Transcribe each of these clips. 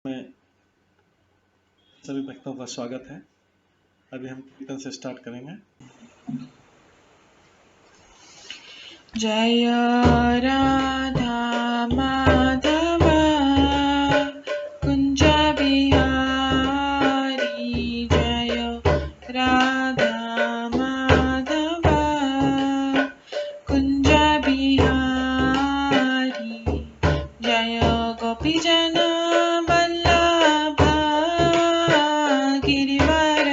में सभी भक्तों का स्वागत है। अभी हम कीर्तन से स्टार्ट करेंगे। जय राधा माधव कुंज बिहारी, जय राधा माधव कुंज बिहारी, जय गोपीजन वल्लभ गिरिवर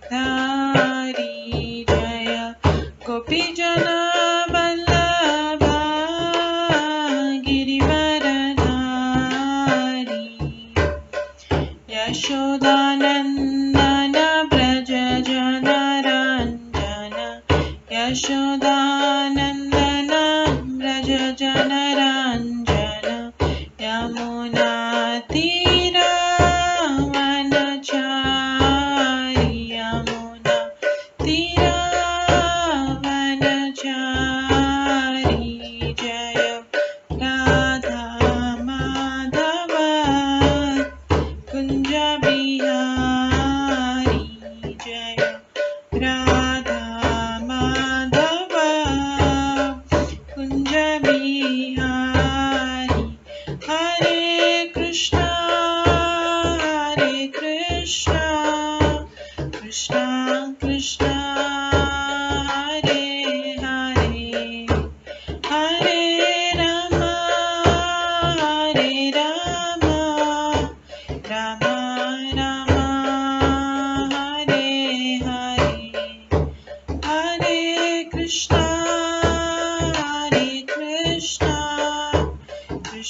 धारी, जय गोपीजन वल्लभ गिरिवर धारी, यशोदानंदन व्रज जनरंजन, यशोदानंदन व्रज जनरंजन, यमुना तीरा वनचारी, यमुना तीरा वनचारी, जय राधा माधव कुंज बिहारी, जय राधा माधव कुंज बिहारी, हरे कृष्णा कृष्णा कृष्णा हरे हरे, हरे राम राम राम हरे हरे, हरे कृष्णा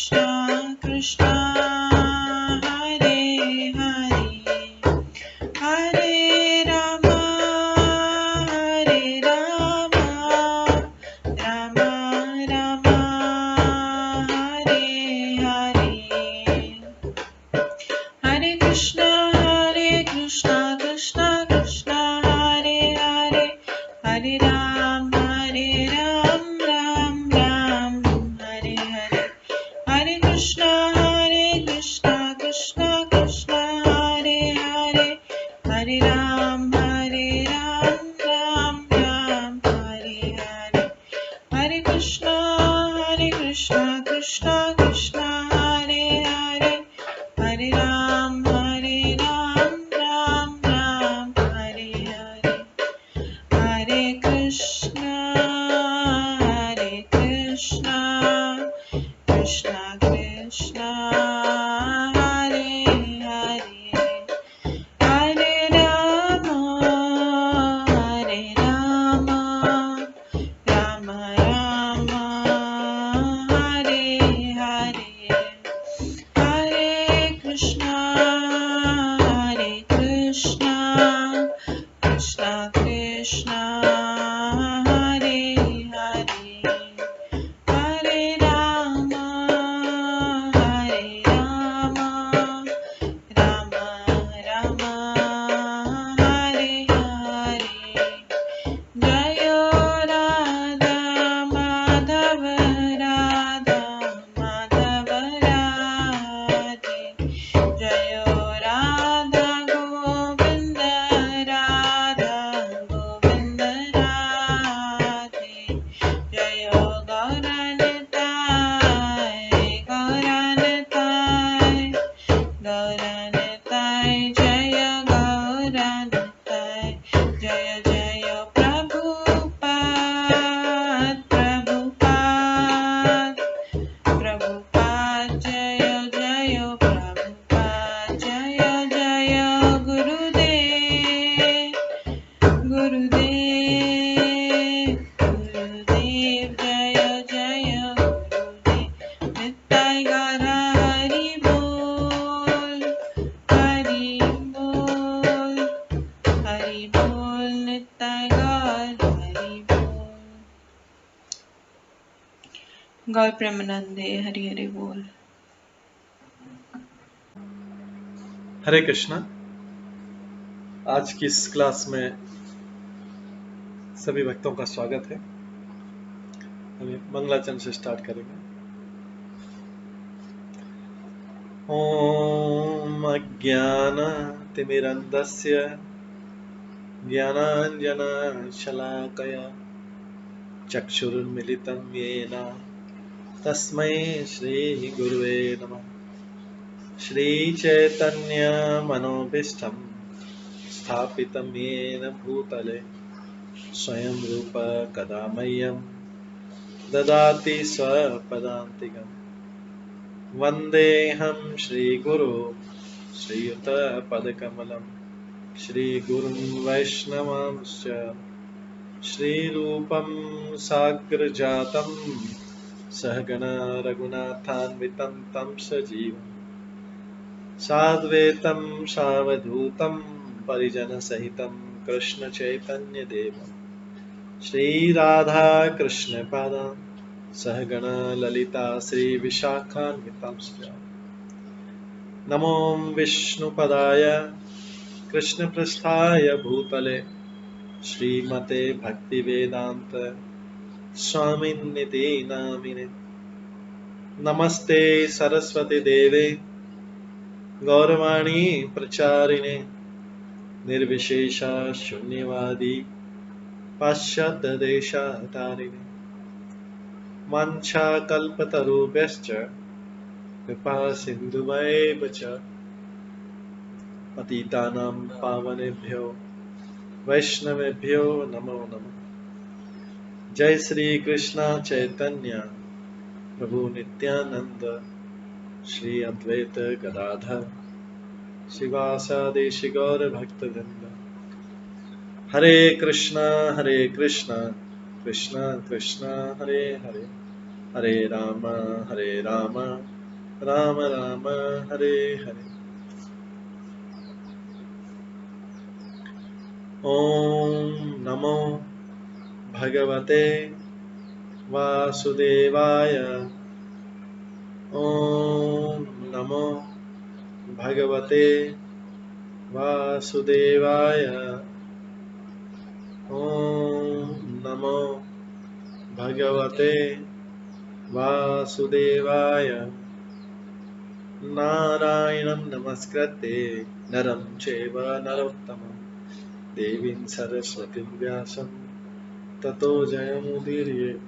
कृष्णा कृष्णा हरे हरे, हरे राम राम राम हरे हरे, हरे कृष्णा कृष्णा कृष्णा हरे हरे, हरे राम राम राम हरे हरे, हरे कृष्णा कृष्णा कृष्णा हरे हरे, हरे राम राम राम हरे हरे, हरे कृष्णा कृष्णा कृष्णा हरे हरे, हरे राम राम राम हरे हरे, हरे कृष्णा कृष्णा कृष्णा हरे हरे, हरे राम राम राम हरे हरे, हरे कृष्णा कृष्णा कृष्णा हरे हरे, हरे राम राम राम हरे हरे, जय राधा माधव राधे, जय राधा गोविंद राधे, जय गौरनिताय जय गौरनिताय, जय जय प्रभुपाद जय जय प्रभुपाद, जय जय गुरुदेव जय जय गुरुदेव, निताय गौर हरि बोल निताय गौर हरि बोल, गौर प्रेमानंदे हरि हरि बोल। हरे कृष्णा। आज की इस क्लास में सभी भक्तों का स्वागत है। अभी मंगलाचरण से स्टार्ट करेंगे। ओम अज्ञानतिमिरन्धस्य ज्ञानाञ्जनशलाकया चक्षुरुन्मिलितं येन तस्मै श्रीगुरुवे नमः। श्रीचैतन्यमनोभीष्टं स्थापितं येन भूतले स्वयं रूप कदा मह्यं ददाति स्वपदान्तिकम्। वन्देऽहं श्रीगुरो श्रीयुतपदकमलं श्रीगुरुं वैष्णवांश्च श्रीरूपं साग्रजातं सहगण रघुनाथान्वितं तं सजीवं साद्वैतं सावधूतं परिजनसहितं कृष्णचैतन्यदेवं श्रीराधाकृष्णपादान् सहगण ललिता श्रीविशाखान्वितांश्च। नमो विष्णुपदाय कृष्णपृष्ठाय भूतले श्रीमते भक्तिवेदांत स्वामिन्निति नामिने। नमस्ते सरस्वती देवे गौरवाणी प्रचारिणे निर्विशेष शून्यवादी पाश्चात्य देशतारिणे। वाञ्छाकल्पतरुभ्यश्च कृपा सिन्धुभ्येव च पतितानां पावनेभ्यो वैष्णवेभ्यो नमो नमः। जय श्री कृष्ण चैतन्य प्रभु नित्यानंद श्री अद्वैत गदाधर शिवासादि गौर भक्तवृंद। हरे कृष्णा कृष्णा कृष्णा हरे हरे, हरे राम राम राम हरे हरे। ओम नमो भगवते वासुदेवाय। ओम नमो भगवते वासुदेवाय। ओम नमो भगवते वासुदेवाय। नारायणं नमस्कृत्य नरं चैव नरोत्तमं देवीं सरस्वतीं व्यासं ततो जयमुदीरयेत्।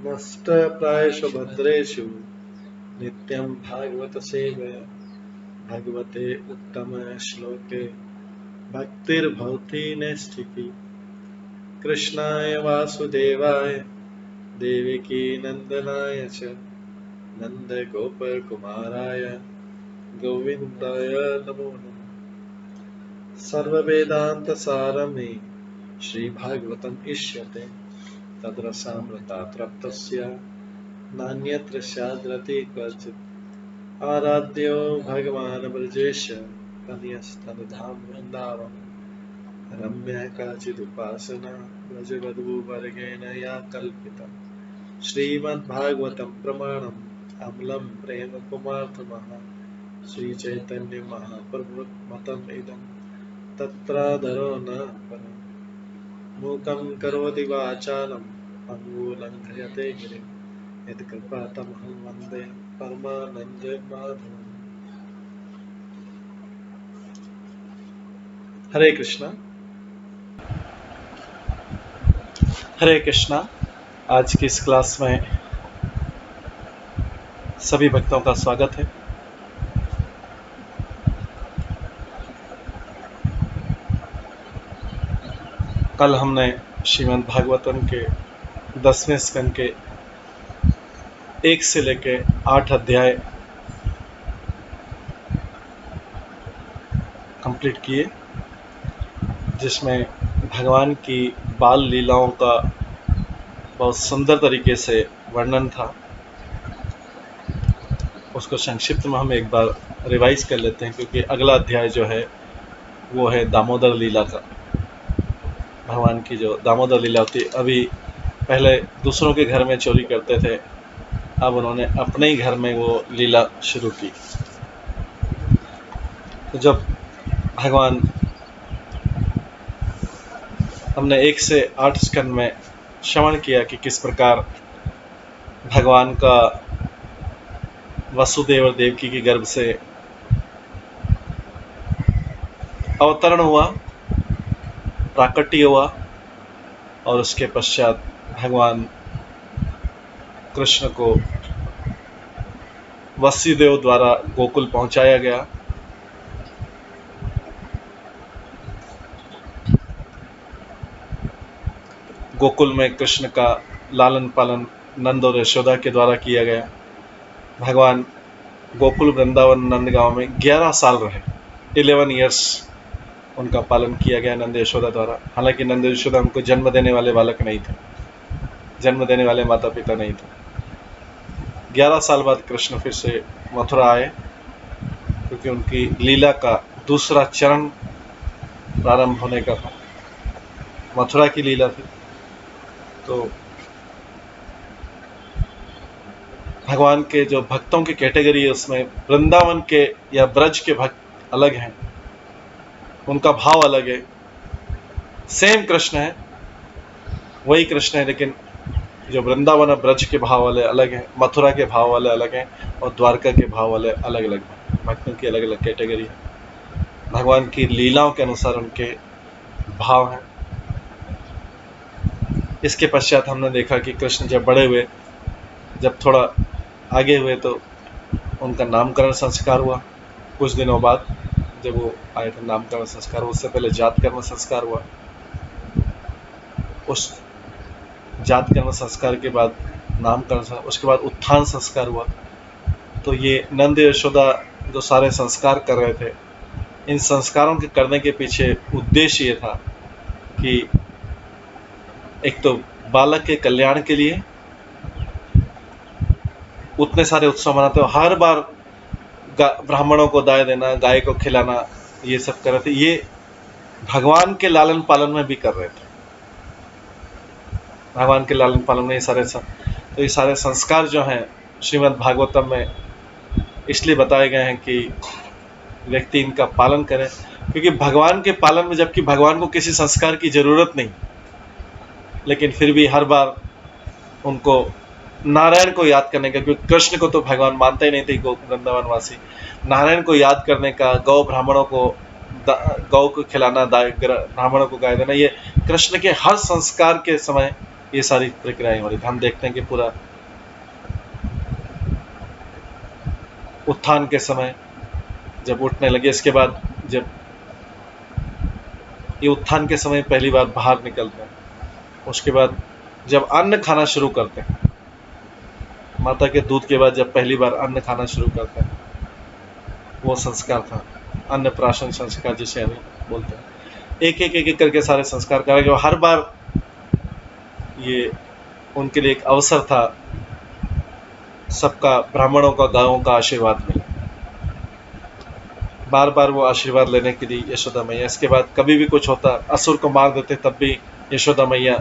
नष्टप्रायेषु भद्रेषु नित्यं भागवत सेवया भगवते उत्तम श्लोके भक्तिर्भवति नैष्ठिकी। कृष्णाय वासुदेवाय देवकी नंदनाय च नन्दगोपकुमाराय गोविन्दाय नमो नमः। सर्ववेदान्तसारमे श्रीभागवतम् इष्यते तद्रसामृतात् नान्यत्र स्याद्रति क्वचित्। आराध्यो भगवान् ब्रजेश तनयस्तनुधाम वृन्दावन रम्या काचिदुपासना व्रजवधूवर्गेण या कल्पिता। श्रीमद्भागवतं प्रमाणम् अम्लं प्रेम कुमार्थमः श्रीचैतन्य महाप्रभुमतम् इदं तत्रादरो न परम्। मूकं करोति वाचालं पङ्गुलङ्घयते गिरिं यत्कृपातमहं वन्दे परमानन्दमाधवम्। हरे कृष्णा हरे कृष्णा। आज की इस क्लास में सभी भक्तों का स्वागत है। कल हमने श्रीमद् भागवतम के 10वें स्कंद के 1 से लेकर 8 अध्याय कंप्लीट किए, जिसमें भगवान की बाल लीलाओं का बहुत सुंदर तरीके से वर्णन था। उसको संक्षिप्त में हम एक बार रिवाइज कर लेते हैं, क्योंकि अगला अध्याय जो है वो है दामोदर लीला का। भगवान की जो दामोदर लीला होती, अभी पहले दूसरों के घर में चोरी करते थे, अब उन्होंने अपने ही घर में वो लीला शुरू की। तो जब भगवान, हमने 1 से 8 स्कंद में श्रवण किया कि किस प्रकार भगवान का वसुदेव और देवकी के गर्भ से अवतरण हुआ, प्राकट्य हुआ, और उसके पश्चात भगवान कृष्ण को वसुदेव द्वारा गोकुल पहुंचाया गया। गोकुल में कृष्ण का लालन पालन नंद और यशोदा के द्वारा किया गया। भगवान गोकुल वृंदावन नंदगांव में 11 साल रहे। 11 ईयर्स उनका पालन किया गया नंद यशोदा द्वारा। हालांकि नंद यशोदा उनको जन्म देने वाले बालक नहीं थे, जन्म देने वाले माता पिता नहीं थे। 11 साल बाद कृष्ण फिर से मथुरा आए, क्योंकि उनकी लीला का दूसरा चरण प्रारंभ होने का था। मथुरा की लीला थी, तो भगवान के जो भक्तों की कैटेगरी है उसमें वृंदावन के या ब्रज के भक्त अलग हैं, उनका भाव अलग है। सेम कृष्ण है, वही कृष्ण है, लेकिन जो वृंदावन और ब्रज के भाव वाले अलग हैं, मथुरा के भाव वाले अलग हैं, और द्वारका के भाव वाले अलग अलग हैं। भक्तों की अलग अलग कैटेगरी है। भगवान की लीलाओं के अनुसार उनके भाव हैं। इसके पश्चात हमने देखा कि कृष्ण जब बड़े हुए, जब थोड़ा आगे हुए, तो उनका नामकरण संस्कार हुआ। कुछ दिनों बाद जब वो आए थे नामकरण संस्कार, उससे पहले जात कर्म संस्कार हुआ। उस जात कर्म संस्कार के बाद नामकरण, उसके बाद उत्थान संस्कार हुआ। तो ये नंद यशोदा जो सारे संस्कार कर रहे थे, इन संस्कारों के करने के पीछे उद्देश्य ये था कि एक तो बालक के कल्याण के लिए उतने सारे उत्सव मनाते हो, हर बार ब्राह्मणों को दाय देना, गाय को खिलाना, ये सब कर रहे थे। ये भगवान के लालन पालन में भी कर रहे थे। भगवान के लालन पालन में ये सारे संस्कार जो हैं श्रीमद् भागवतम में इसलिए बताए गए हैं कि व्यक्ति इनका पालन करे, क्योंकि भगवान के पालन में, जबकि भगवान को किसी संस्कार की जरूरत नहीं, लेकिन फिर भी हर बार उनको नारायण को याद करने का, क्योंकि कृष्ण को तो भगवान मानते ही नहीं थे, वृंदावन वासी, नारायण को याद करने का, गौ ब्राह्मणों को गौ को खिलाना, ब्राह्मणों को गाय देना, ये कृष्ण के हर संस्कार के समय ये सारी प्रक्रियाएं हो रही थी। हम देखते हैं कि पूरा उत्थान के समय जब उठने लगे, इसके बाद जब ये उत्थान के समय पहली बार बाहर निकलते हैं, उसके बाद जब अन्न खाना शुरू करते हैं, माता के दूध के बाद जब पहली बार अन्न खाना शुरू करते हैं, वो संस्कार था अन्नप्राशन संस्कार, जिसे हम बोलते हैं। एक एक करके सारे संस्कार करेंगे, और हर बार ये उनके लिए एक अवसर था सबका, ब्राह्मणों का, गायों का आशीर्वाद मिले। बार बार वो आशीर्वाद लेने के लिए यशोदा मैया, इसके बाद कभी भी कुछ होता, असुर को मार देते, तब भी यशोदा मैया,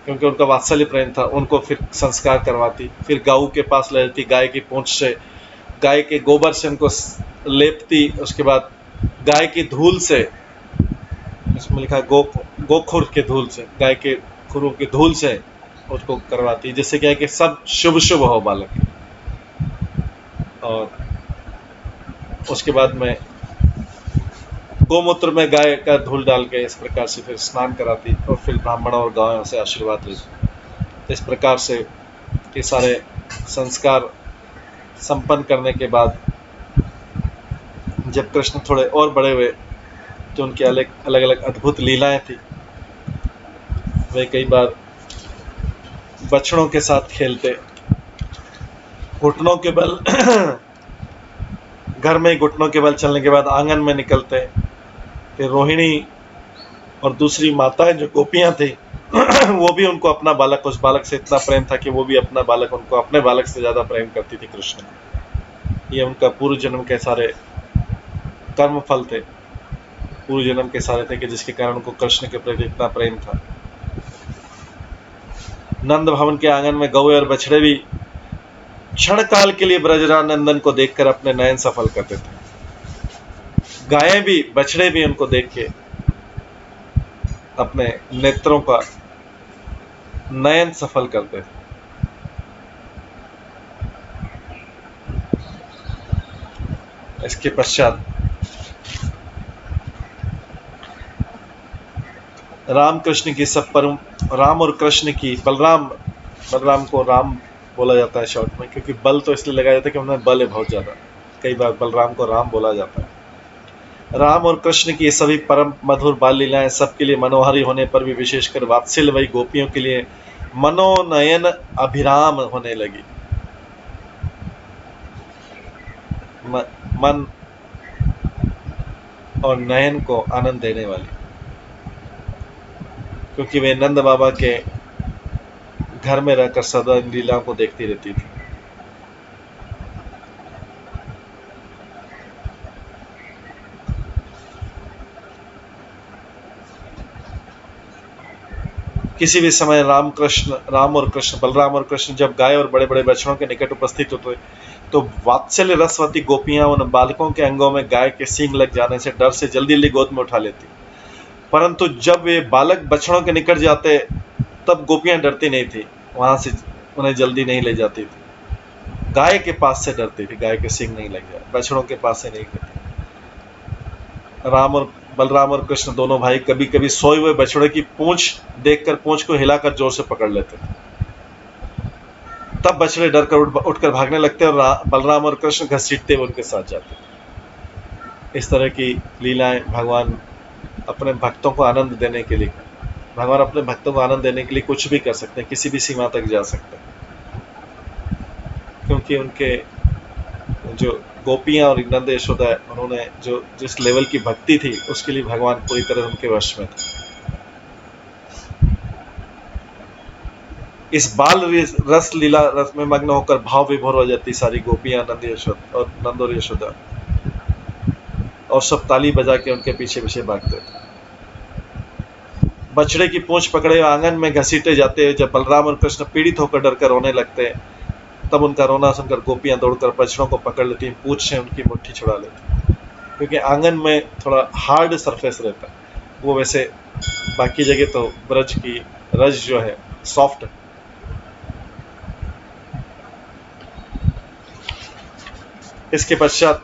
क्योंकि उनका वात्सल्य प्रेम था, उनको फिर संस्कार करवाती, फिर गाऊ के पास ले जाती, गाय की पूंछ से, गाय के गोबर से उनको लेपती, उसके बाद गाय की धूल से, इसमें लिखा गोखुर के धूल से, गाय के खुरों की धूल से उसको करवाती, जिससे क्या है कि सब शुभ शुभ हो बालक। और उसके बाद में गोमूत्र में गाय का धूल डाल के इस प्रकार से फिर स्नान कराती, और फिर ब्राह्मणों और गायों से आशीर्वाद लेती। इस प्रकार से ये सारे संस्कार संपन्न करने के बाद जब कृष्ण थोड़े और बड़े हुए, तो उनकी अलग अलग अद्भुत लीलाएं थी। वे कई बार बछड़ों के साथ खेलते, घुटनों के बल घर में घुटनों के बल चलने के बाद आंगन में निकलते, फिर रोहिणी और दूसरी माताएं जो गोपियां थी वो भी उनको अपना बालक, उस बालक से इतना प्रेम था कि वो भी अपना बालक उनको अपने बालक से ज्यादा प्रेम करती थी कृष्ण। ये उनका पूर्व जन्म के सारे कर्म फल थे, पूर्व जन्म के सारे थे, कि जिसके कारण उनको कृष्ण के प्रति इतना प्रेम था। नंद भवन के आंगन में गौए और बछड़े भी क्षण काल के लिए ब्रजराज नंदन को देखकर अपने नयन सफल करते थे। गायें भी, बछड़े भी उनको देख के अपने नेत्रों का नयन सफल करते थे। इसके पश्चात राम कृष्ण की सब परम, राम और कृष्ण की, बलराम को राम बोला जाता है शॉर्ट में, क्योंकि बल तो इसलिए लगाया जाता है कि उनमें बल है बहुत ज़्यादा। कई बार बलराम को राम बोला जाता है। राम और कृष्ण की सभी परम मधुर बाल लीलाएं सबके लिए मनोहारी होने पर भी विशेषकर वात्सल्य वही गोपियों के लिए मनोनयन अभिराम होने लगी। मन और नयन को आनंद देने वाली, क्योंकि वे नंद बाबा के घर में रहकर सदा इन लीलाओं को देखती रहती थी। किसी भी समय राम और कृष्ण, बलराम और कृष्ण जब गाय और बड़े बड़े बछड़ों के निकट उपस्थित होते तो वात्सल्य रसवती गोपियां उन बालकों के अंगों में गाय के सींग लग जाने से डर से जल्दी जल्दी गोद में उठा लेती, परंतु जब वे बालक बछड़ों के निकट जाते तब गोपियां डरती नहीं थी, वहां से उन्हें जल्दी नहीं ले जाती थी। गाय के पास से डरती थी, गाय के सींग नहीं लग जाए, बछड़ों के पास से नहीं करती। बलराम और कृष्ण दोनों भाई कभी कभी सोए हुए बछड़े की पूंछ देखकर पूंछ को हिलाकर जोर से पकड़ लेते थे, तब बछड़े डरकर उठकर भागने लगते और बलराम और कृष्ण घसीटते हुए उनके साथ जाते। इस तरह की लीलाएं भगवान अपने भक्तों को आनंद देने के लिए, भगवान अपने भक्तों को आनंद देने के लिए कुछ भी कर सकते हैं, किसी भी सीमा तक जा सकते हैं, क्योंकि उनके जो गोपियां और नंद यशोदा उन्होंने जो जिस लेवल की भक्ति थी उसके लिए भगवान पूरी तरह उनके वश में थे। इस बाल रस लीला रस में मग्न होकर भाव विभोर हो जाती सारी गोपियां नंद और यशोदा, और सब ताली बजा के उनके पीछे पीछे भागते थे। बछड़े की पूंछ पकड़े आंगन में घसीटे जाते, जब बलराम और कृष्ण पीड़ित होकर डरकर रोने लगते तब उनका रोना सुनकर गोपियां दौड़कर बछड़ों को पकड़ लेती, पूंछ से उनकी मुट्ठी छुड़ा लेती, क्योंकि आंगन में थोड़ा हार्ड सरफेस रहता है, वो वैसे बाकी जगह तो ब्रज की रज जो है सॉफ्ट है। इसके पश्चात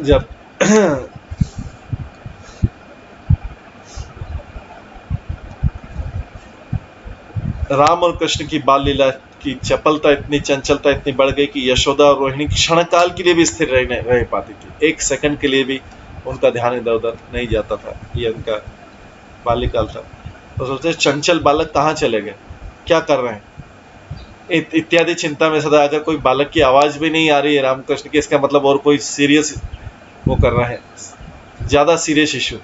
जब राम और कृष्ण की बाल लीला की चपलता इतनी चंचलता इतनी बढ़ गई कि यशोदा और रोहिणी क्षण काल के लिए भी स्थिर रह पाती थी, एक सेकंड के लिए भी उनका ध्यान इधर उधर नहीं जाता था। ये उनका बाल्यकाल था। तो सोचते चंचल बालक कहाँ चले गए, क्या कर रहे हैं, इत्यादि चिंता में सदा। अगर कोई बालक की आवाज भी नहीं आ रही है रामकृष्ण की, इसका मतलब और कोई सीरियस वो कर रहे हैं, ज्यादा सीरियस इशू।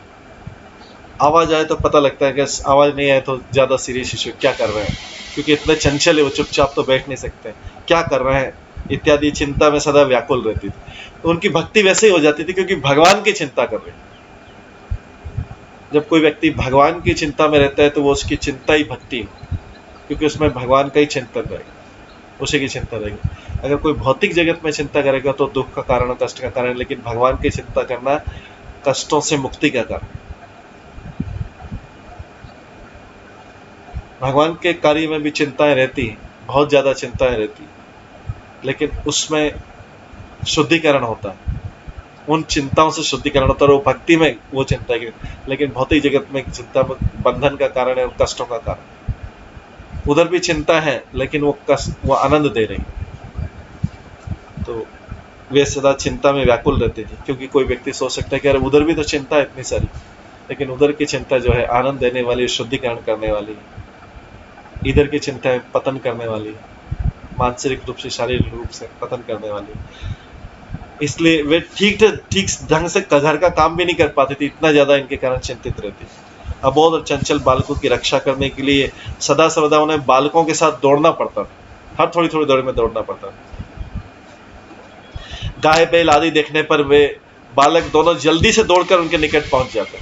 आवाज आए तो पता लगता है कि आवाज नहीं आए तो ज्यादा सीरियस इशू, क्या कर रहे हैं, क्योंकि इतने चंचल है वो, चुपचाप तो बैठ नहीं सकते, क्या कर रहे हैं इत्यादि चिंता में सदा व्याकुल रहती थी। तो उनकी भक्ति वैसे ही हो जाती थी क्योंकि भगवान की चिंता कर रहे। जब कोई व्यक्ति भगवान की चिंता में रहता है तो वो उसकी चिंता ही भक्ति है, क्योंकि उसमें भगवान का ही चिंतन रहेगा, उसी की चिंता रहेगी। अगर कोई भौतिक जगत में चिंता करेगा तो दुख का कारण, कष्ट का कारण, लेकिन भगवान की चिंता करना कष्टों से मुक्ति का कारण। भगवान के कार्य में भी चिंताएं रहती हैं, बहुत ज्यादा चिंताएं रहती हैं, लेकिन उसमें शुद्धिकरण होता है, उन चिंताओं से शुद्धिकरण होता है, वो भक्ति में वो चिंता की। लेकिन भौतिक जगत में चिंता बंधन का कारण है और कष्टों का कारण। उधर भी चिंता है लेकिन वो आनंद दे रही, तो वे सदा चिंता में व्याकुल रहते थे। क्योंकि कोई व्यक्ति सोच सकता है कि अरे उधर भी तो चिंता है इतनी सारी, लेकिन उधर की चिंता जो है आनंद देने वाली, शुद्धिकरण करने वाली है। इधर की चिंता है पतन करने वाली, मानसिक रूप से, शारीरिक रूप से पतन करने वाली। इसलिए वे ठीक ढंग से घर का काम भी नहीं कर पाती थी, इतना ज्यादा इनके कारण चिंतित रहती थी। अबोध और चंचल बालकों की रक्षा करने के लिए सदा सर्वदा उन्हें बालकों के साथ दौड़ना पड़ता था, हर थोड़ी थोड़ी देर में दौड़ना पड़ता था। गाय बैल आदि देखने पर वे बालक दोनों जल्दी से दौड़कर उनके निकट पहुंच जाते।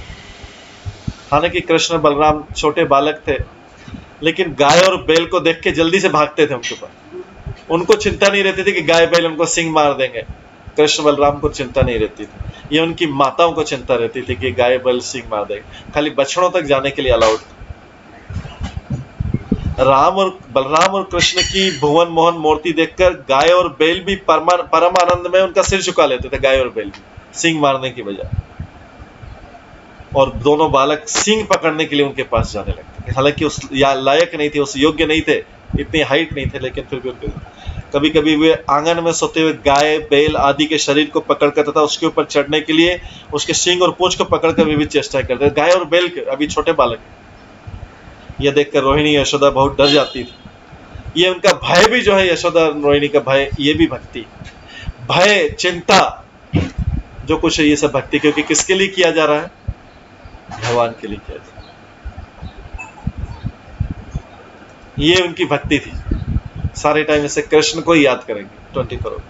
हालांकि कृष्ण बलराम छोटे बालक थे, लेकिन गाय और बैल को देख के जल्दी से भागते थे उनके पास। उनको चिंता नहीं रहती थी कि गाय बैल उनको सिंग मार देंगे, कृष्ण बलराम को चिंता नहीं रहती थी। ये उनकी माताओं को चिंता रहती थी कि गाय बैल सिंग मार देंगे। खाली बछड़ों तक जाने के लिए अलाउड था। राम और बलराम और कृष्ण की भुवन मोहन मूर्ति देखकर गाय और बैल भी परम आनंद में उनका सिर झुका लेते थे, गाय और बैल भी सिंह मारने की बजाय। और दोनों बालक सिंह पकड़ने के लिए उनके पास जाने लगते थे, हालांकि उस लायक नहीं थे, उस योग्य नहीं थे, इतनी हाइट नहीं थे, लेकिन फिर भी उनके कभी कभी वे आंगन में सोते हुए गाय बैल आदि के शरीर को पकड़कर तथा उसके ऊपर चढ़ने के लिए उसके सींग और पूंछ को पकड़कर विविध चेष्टाएं करते थे। गाय और बैल के अभी छोटे बालक, यह देखकर रोहिणी यशोदा बहुत डर जाती थी। ये उनका भय भी जो है, यशोदा रोहिणी का भय, ये भी भक्ति, भय चिंता जो कुछ है ये सब भक्ति, क्योंकि किसके लिए किया जा रहा है? भगवान के लिए किया जा रहा है। ये उनकी भक्ति थी, सारे टाइम इसे कृष्ण को ही याद करेंगे 24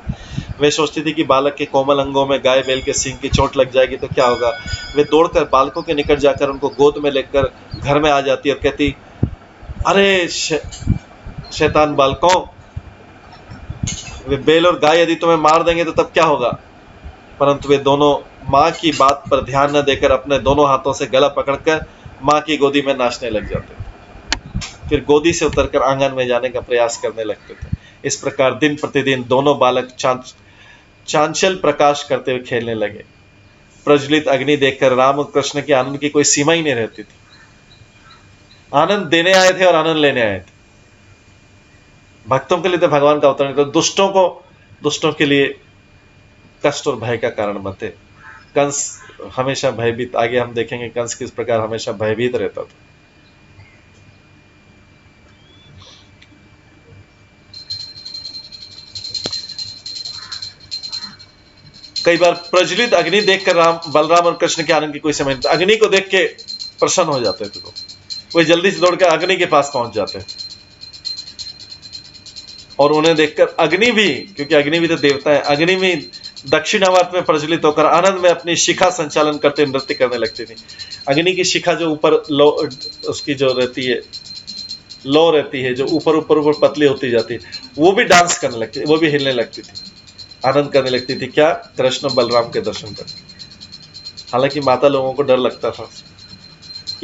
वे सोचती थी कि बालक के कोमल अंगों में गाय बैल के सींग की चोट लग जाएगी तो क्या होगा। वे दौड़कर बालकों के निकट जाकर उनको गोद में लेकर घर में आ जाती और कहती, अरे शैतान बालकों, वे बैल और गाय यदि तुम्हें मार देंगे तो तब क्या होगा। परंतु वे दोनों माँ की बात पर ध्यान न देकर अपने दोनों हाथों से गला पकड़कर माँ की गोदी में नाचने लग जाते थे, फिर गोदी से उतरकर आंगन में जाने का प्रयास करने लगते थे। इस प्रकार दिन प्रतिदिन दोनों बालक चांचल प्रकाश करते हुए खेलने लगे। प्रज्वलित अग्नि देखकर राम और कृष्ण के आनंद की कोई सीमा ही नहीं रहती थी। आनंद देने आए थे और आनंद लेने आए थे। भक्तों के लिए तो भगवान का अवतरण, तो दुष्टों के लिए कष्ट और भय का कारण बनते। कंस हमेशा भयभीत, आगे हम देखेंगे कंस किस प्रकार हमेशा भयभीत रहता था। कई बार प्रज्वलित अग्नि देखकर बलराम और कृष्ण के आनंद की कोई समय नहीं। अग्नि को देख के प्रसन्न हो जाते थे, वो जल्दी से दौड़कर अग्नि के पास पहुंच जाते और उन्हें देखकर अग्नि भी, क्योंकि अग्नि भी तो देवता है, अग्नि भी दक्षिणावर्त में प्रज्वलित होकर आनंद में अपनी शिखा संचालन करते नृत्य करने लगती थी। अग्नि की शिखा जो ऊपर उसकी जो रहती है, लो रहती है, जो ऊपर पतली होती जाती है, वो भी डांस करने लगती थी, वो भी हिलने लगती थी, आनंद करने लगती थी। क्या? कृष्ण बलराम के दर्शन कर। हालांकि माता लोगों को डर लगता था।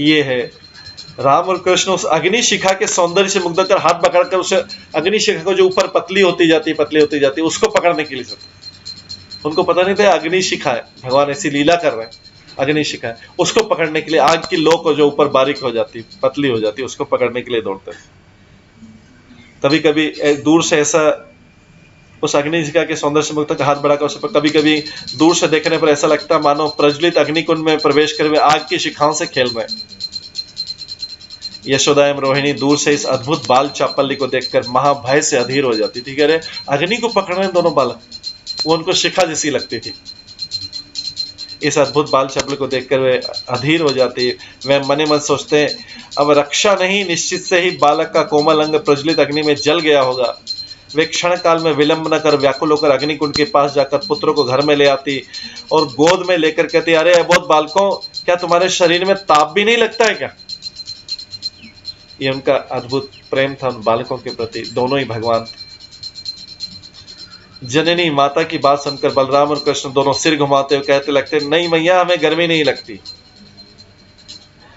ये है राम और कृष्ण उस अग्नि शिखा के सौंदर्य से मुग्ध होकर हाथ पकड़कर उस अग्नि शिखा को जो ऊपर पतली होती जाती है उसको पकड़ने के लिए सब। उनको पता नहीं था अग्नि शिखा है, भगवान ऐसी लीला कर रहे हैं, अग्नि शिखा है, उसको पकड़ने के लिए आग की लो को जो ऊपर बारीक हो जाती, पतली हो जाती, उसको पकड़ने के लिए दौड़ते हैं। कभी कभी दूर से ऐसा उस अग्नि शिखा के सौंदर्य से मुक्त हाथ बढ़ाकर उस पर कभी कभी दूर से देखने पर ऐसा लगता मानो प्रज्वलित अग्निकुंड में प्रवेश कर वे आग की शिखाओं से खेल रहे। यशोदा एवं रोहिणी दूर से इस अद्भुत बाल चापल्य को देखकर महाभय से अधीर हो जाती थी। कह रहे अग्नि को पकड़ रहे दोनों बालक, वो उनको शिखा जैसी लगती थी। इस अद्भुत बाल चापल्य को देखकर वे अधीर हो जाती। वे मने मन सोचते अब रक्षा नहीं, निश्चित से ही बालक का कोमल अंग प्रज्वलित अग्नि में जल गया होगा। वे क्षण काल में विलंब न कर व्याकुल होकर अग्निकुंड के पास जाकर पुत्र को घर में ले आती और गोद में लेकर कहती, अरे अबोध बालकों, क्या तुम्हारे शरीर में ताप भी नहीं लगता है क्या? ये उनका अद्भुत प्रेम था उन बालकों के प्रति। दोनों ही भगवान थे। जननी माता की बात सुनकर बलराम और कृष्ण दोनों सिर घुमाते हुए कहते लगते, नहीं मैया, हमें गर्मी नहीं लगती।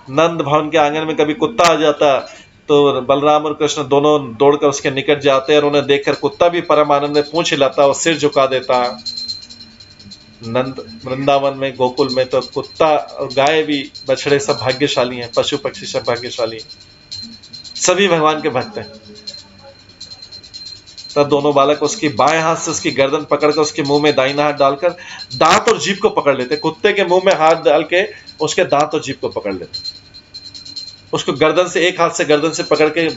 नंद भवन के आंगन में कभी कुत्ता आ जाता तो बलराम और कृष्ण दोनों दौड़कर उसके निकट जाते और उन्हें देखकर कुत्ता भी परम आनंद में पूंछ हिलाता और सिर झुका देता। नंद वृंदावन में, गोकुल में तो कुत्ता और गाय भी, बछड़े सब भाग्यशाली हैं, पशु पक्षी सब भाग्यशाली हैं, सभी भगवान के भक्त हैं। तब दोनों बालक उसकी बाएं हाथ से उसकी गर्दन पकड़कर उसके मुंह में दाहिना हाथ डालकर दांत और जीभ को पकड़ लेते। कुत्ते के मुंह में हाथ डाल के उसके दांत और जीभ को पकड़ लेते। उसको गर्दन से, एक हाथ से गर्दन से पकड़ के,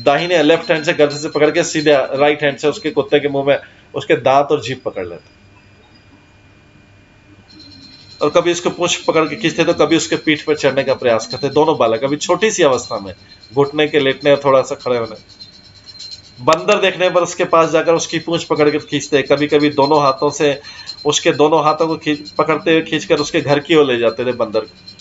दाहिने लेफ्ट हैंड से गर्दन से पकड़ के सीधे राइट हैंड से उसके कुत्ते के मुंह में उसके दांत और जीभ पकड़ लेते। और कभी उसको पूंछ पकड़ के खींचते तो कभी उसके पीठ पर चढ़ने का प्रयास करते। दोनों बालक अभी छोटी सी अवस्था में, घुटने के, लेटने और थोड़ा सा खड़े होने। बंदर देखने पर उसके पास जाकर उसकी पूंछ पकड़ के खींचते। कभी कभी दोनों हाथों से उसके दोनों हाथों को पकड़ते हुए खींचकर उसके घर की ओर ले जाते थे बंदर को।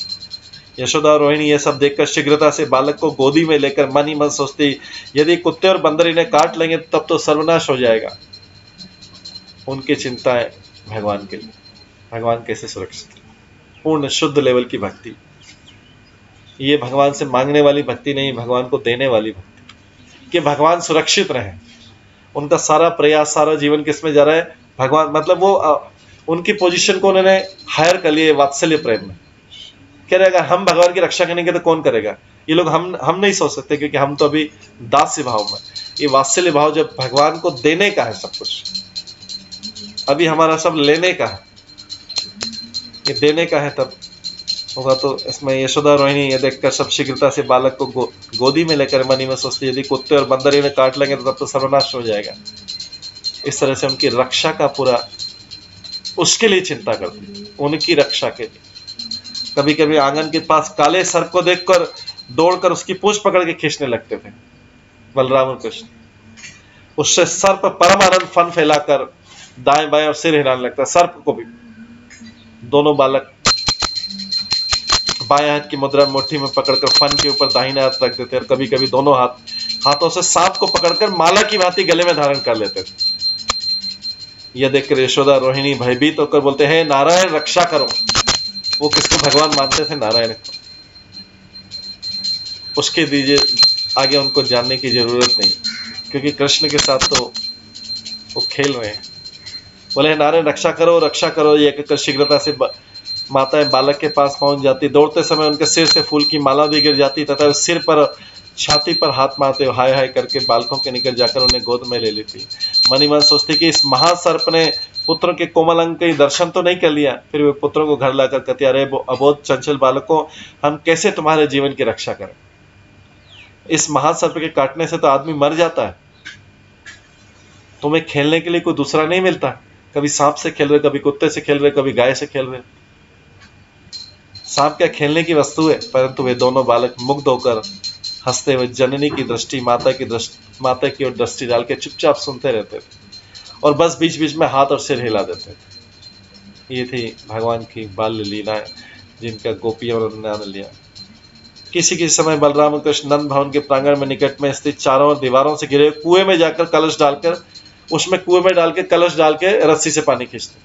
यशोदा और रोहिणी यह सब देखकर शीघ्रता से बालक को गोदी में लेकर मन ही मन सोचती, यदि कुत्ते और बंदर इन्हें काट लेंगे तब तो सर्वनाश हो जाएगा। उनकी चिंता है भगवान के लिए, भगवान कैसे सुरक्षित। पूर्ण शुद्ध लेवल की भक्ति, ये भगवान से मांगने वाली भक्ति नहीं, भगवान को देने वाली भक्ति। कि भगवान सुरक्षित रहें। उनका सारा प्रयास, सारा जीवन किसमें जा रहा है? भगवान, मतलब वो उनकी पोजीशन को उन्होंने हायर कर लिए वात्सल्य प्रेम में। कह रहे अगर हम भगवान की रक्षा करेंगे तो कौन करेगा? ये लोग हम नहीं सोच सकते, क्योंकि हम तो अभी दास्य भाव में। ये वात्सल्य भाव जब भगवान को देने का है सब कुछ, अभी हमारा सब लेने का है, ये देने का है तब होगा। तो इसमें यशोदा रोहिणी ये देखकर सब शीघ्रता से बालक को गोदी में लेकर मनी में सोचती, यदि कुत्ते और बंदर इन्हें काट लेंगे तो तब तो सर्वनाश हो जाएगा। इस तरह से उनकी रक्षा का पूरा उसके लिए चिंता करती, उनकी रक्षा के लिए। कभी कभी आंगन के पास काले सर्प को देखकर दौड़कर उसकी पूंछ पकड़ के खींचने लगते थे बलराम और कृष्ण। उससे सर्प परम आनंद फन फैलाकर दाएं बाएं और सिर हिलाने लगता। सर्प को भी दोनों बालक बाएं हाथ की मुद्रा मुट्ठी में पकड़कर फन के ऊपर दाहिना हाथ रख देते और कभी कभी दोनों हाथों से सांप को पकड़कर माला की भांति गले में धारण कर लेते थे। यह देखकर यशोदा रोहिणी भयभीत होकर बोलते हैं, नारायण रक्षा करो। वो किसको भगवान मानते थे? नारायण को। उसके दीजिए आगे उनको जानने की जरूरत नहीं, क्योंकि कृष्ण के साथ तो वो खेल रहे हैं। बोले नारायण रक्षा करो, रक्षा करो। ये कहकर शीघ्रता से माताएं बालक के पास पहुंच जाती। दौड़ते समय उनके सिर से फूल की माला भी गिर जाती तथा सिर पर छाती पर हाथ मारते हाय हाय करके बालकों के निकट जाकर उन्हें गोद में ले लेती। मनी मन सोचती कि इस महासर्प ने पुत्रों के कोमल अंग के दर्शन तो नहीं कर लिया। फिर वे पुत्रों को घर लाकर कहती, अरे अबोध चंचल बालकों, हम कैसे तुम्हारे जीवन की रक्षा करें? इस महासर्प के काटने से तो आदमी मर जाता है। तुम्हें खेलने के लिए कोई दूसरा नहीं मिलता। कभी सांप से खेल रहे, कभी कुत्ते से खेल रहे, कभी गाय से खेल रहे। सांप क्या खेलने की वस्तु है? परंतु वे दोनों बालक मुग्ध होकर हंसते हुए जननी की दृष्टि, माता की ओर दृष्टि डाल के चुपचाप सुनते रहते थे और बस बीच बीच में हाथ और सिर हिला देते थे। ये थी भगवान की बाल्य लीलाएं, जिनका गोपियों ने आनंद लिया। किसी किसी समय बलराम और कृष्ण नंद भवन के प्रांगण में निकट में स्थित चारों ओर दीवारों से घिरे कुएं में जाकर कलश डालकर कुएं में डाल के कलश डाल के रस्सी से पानी खींचते।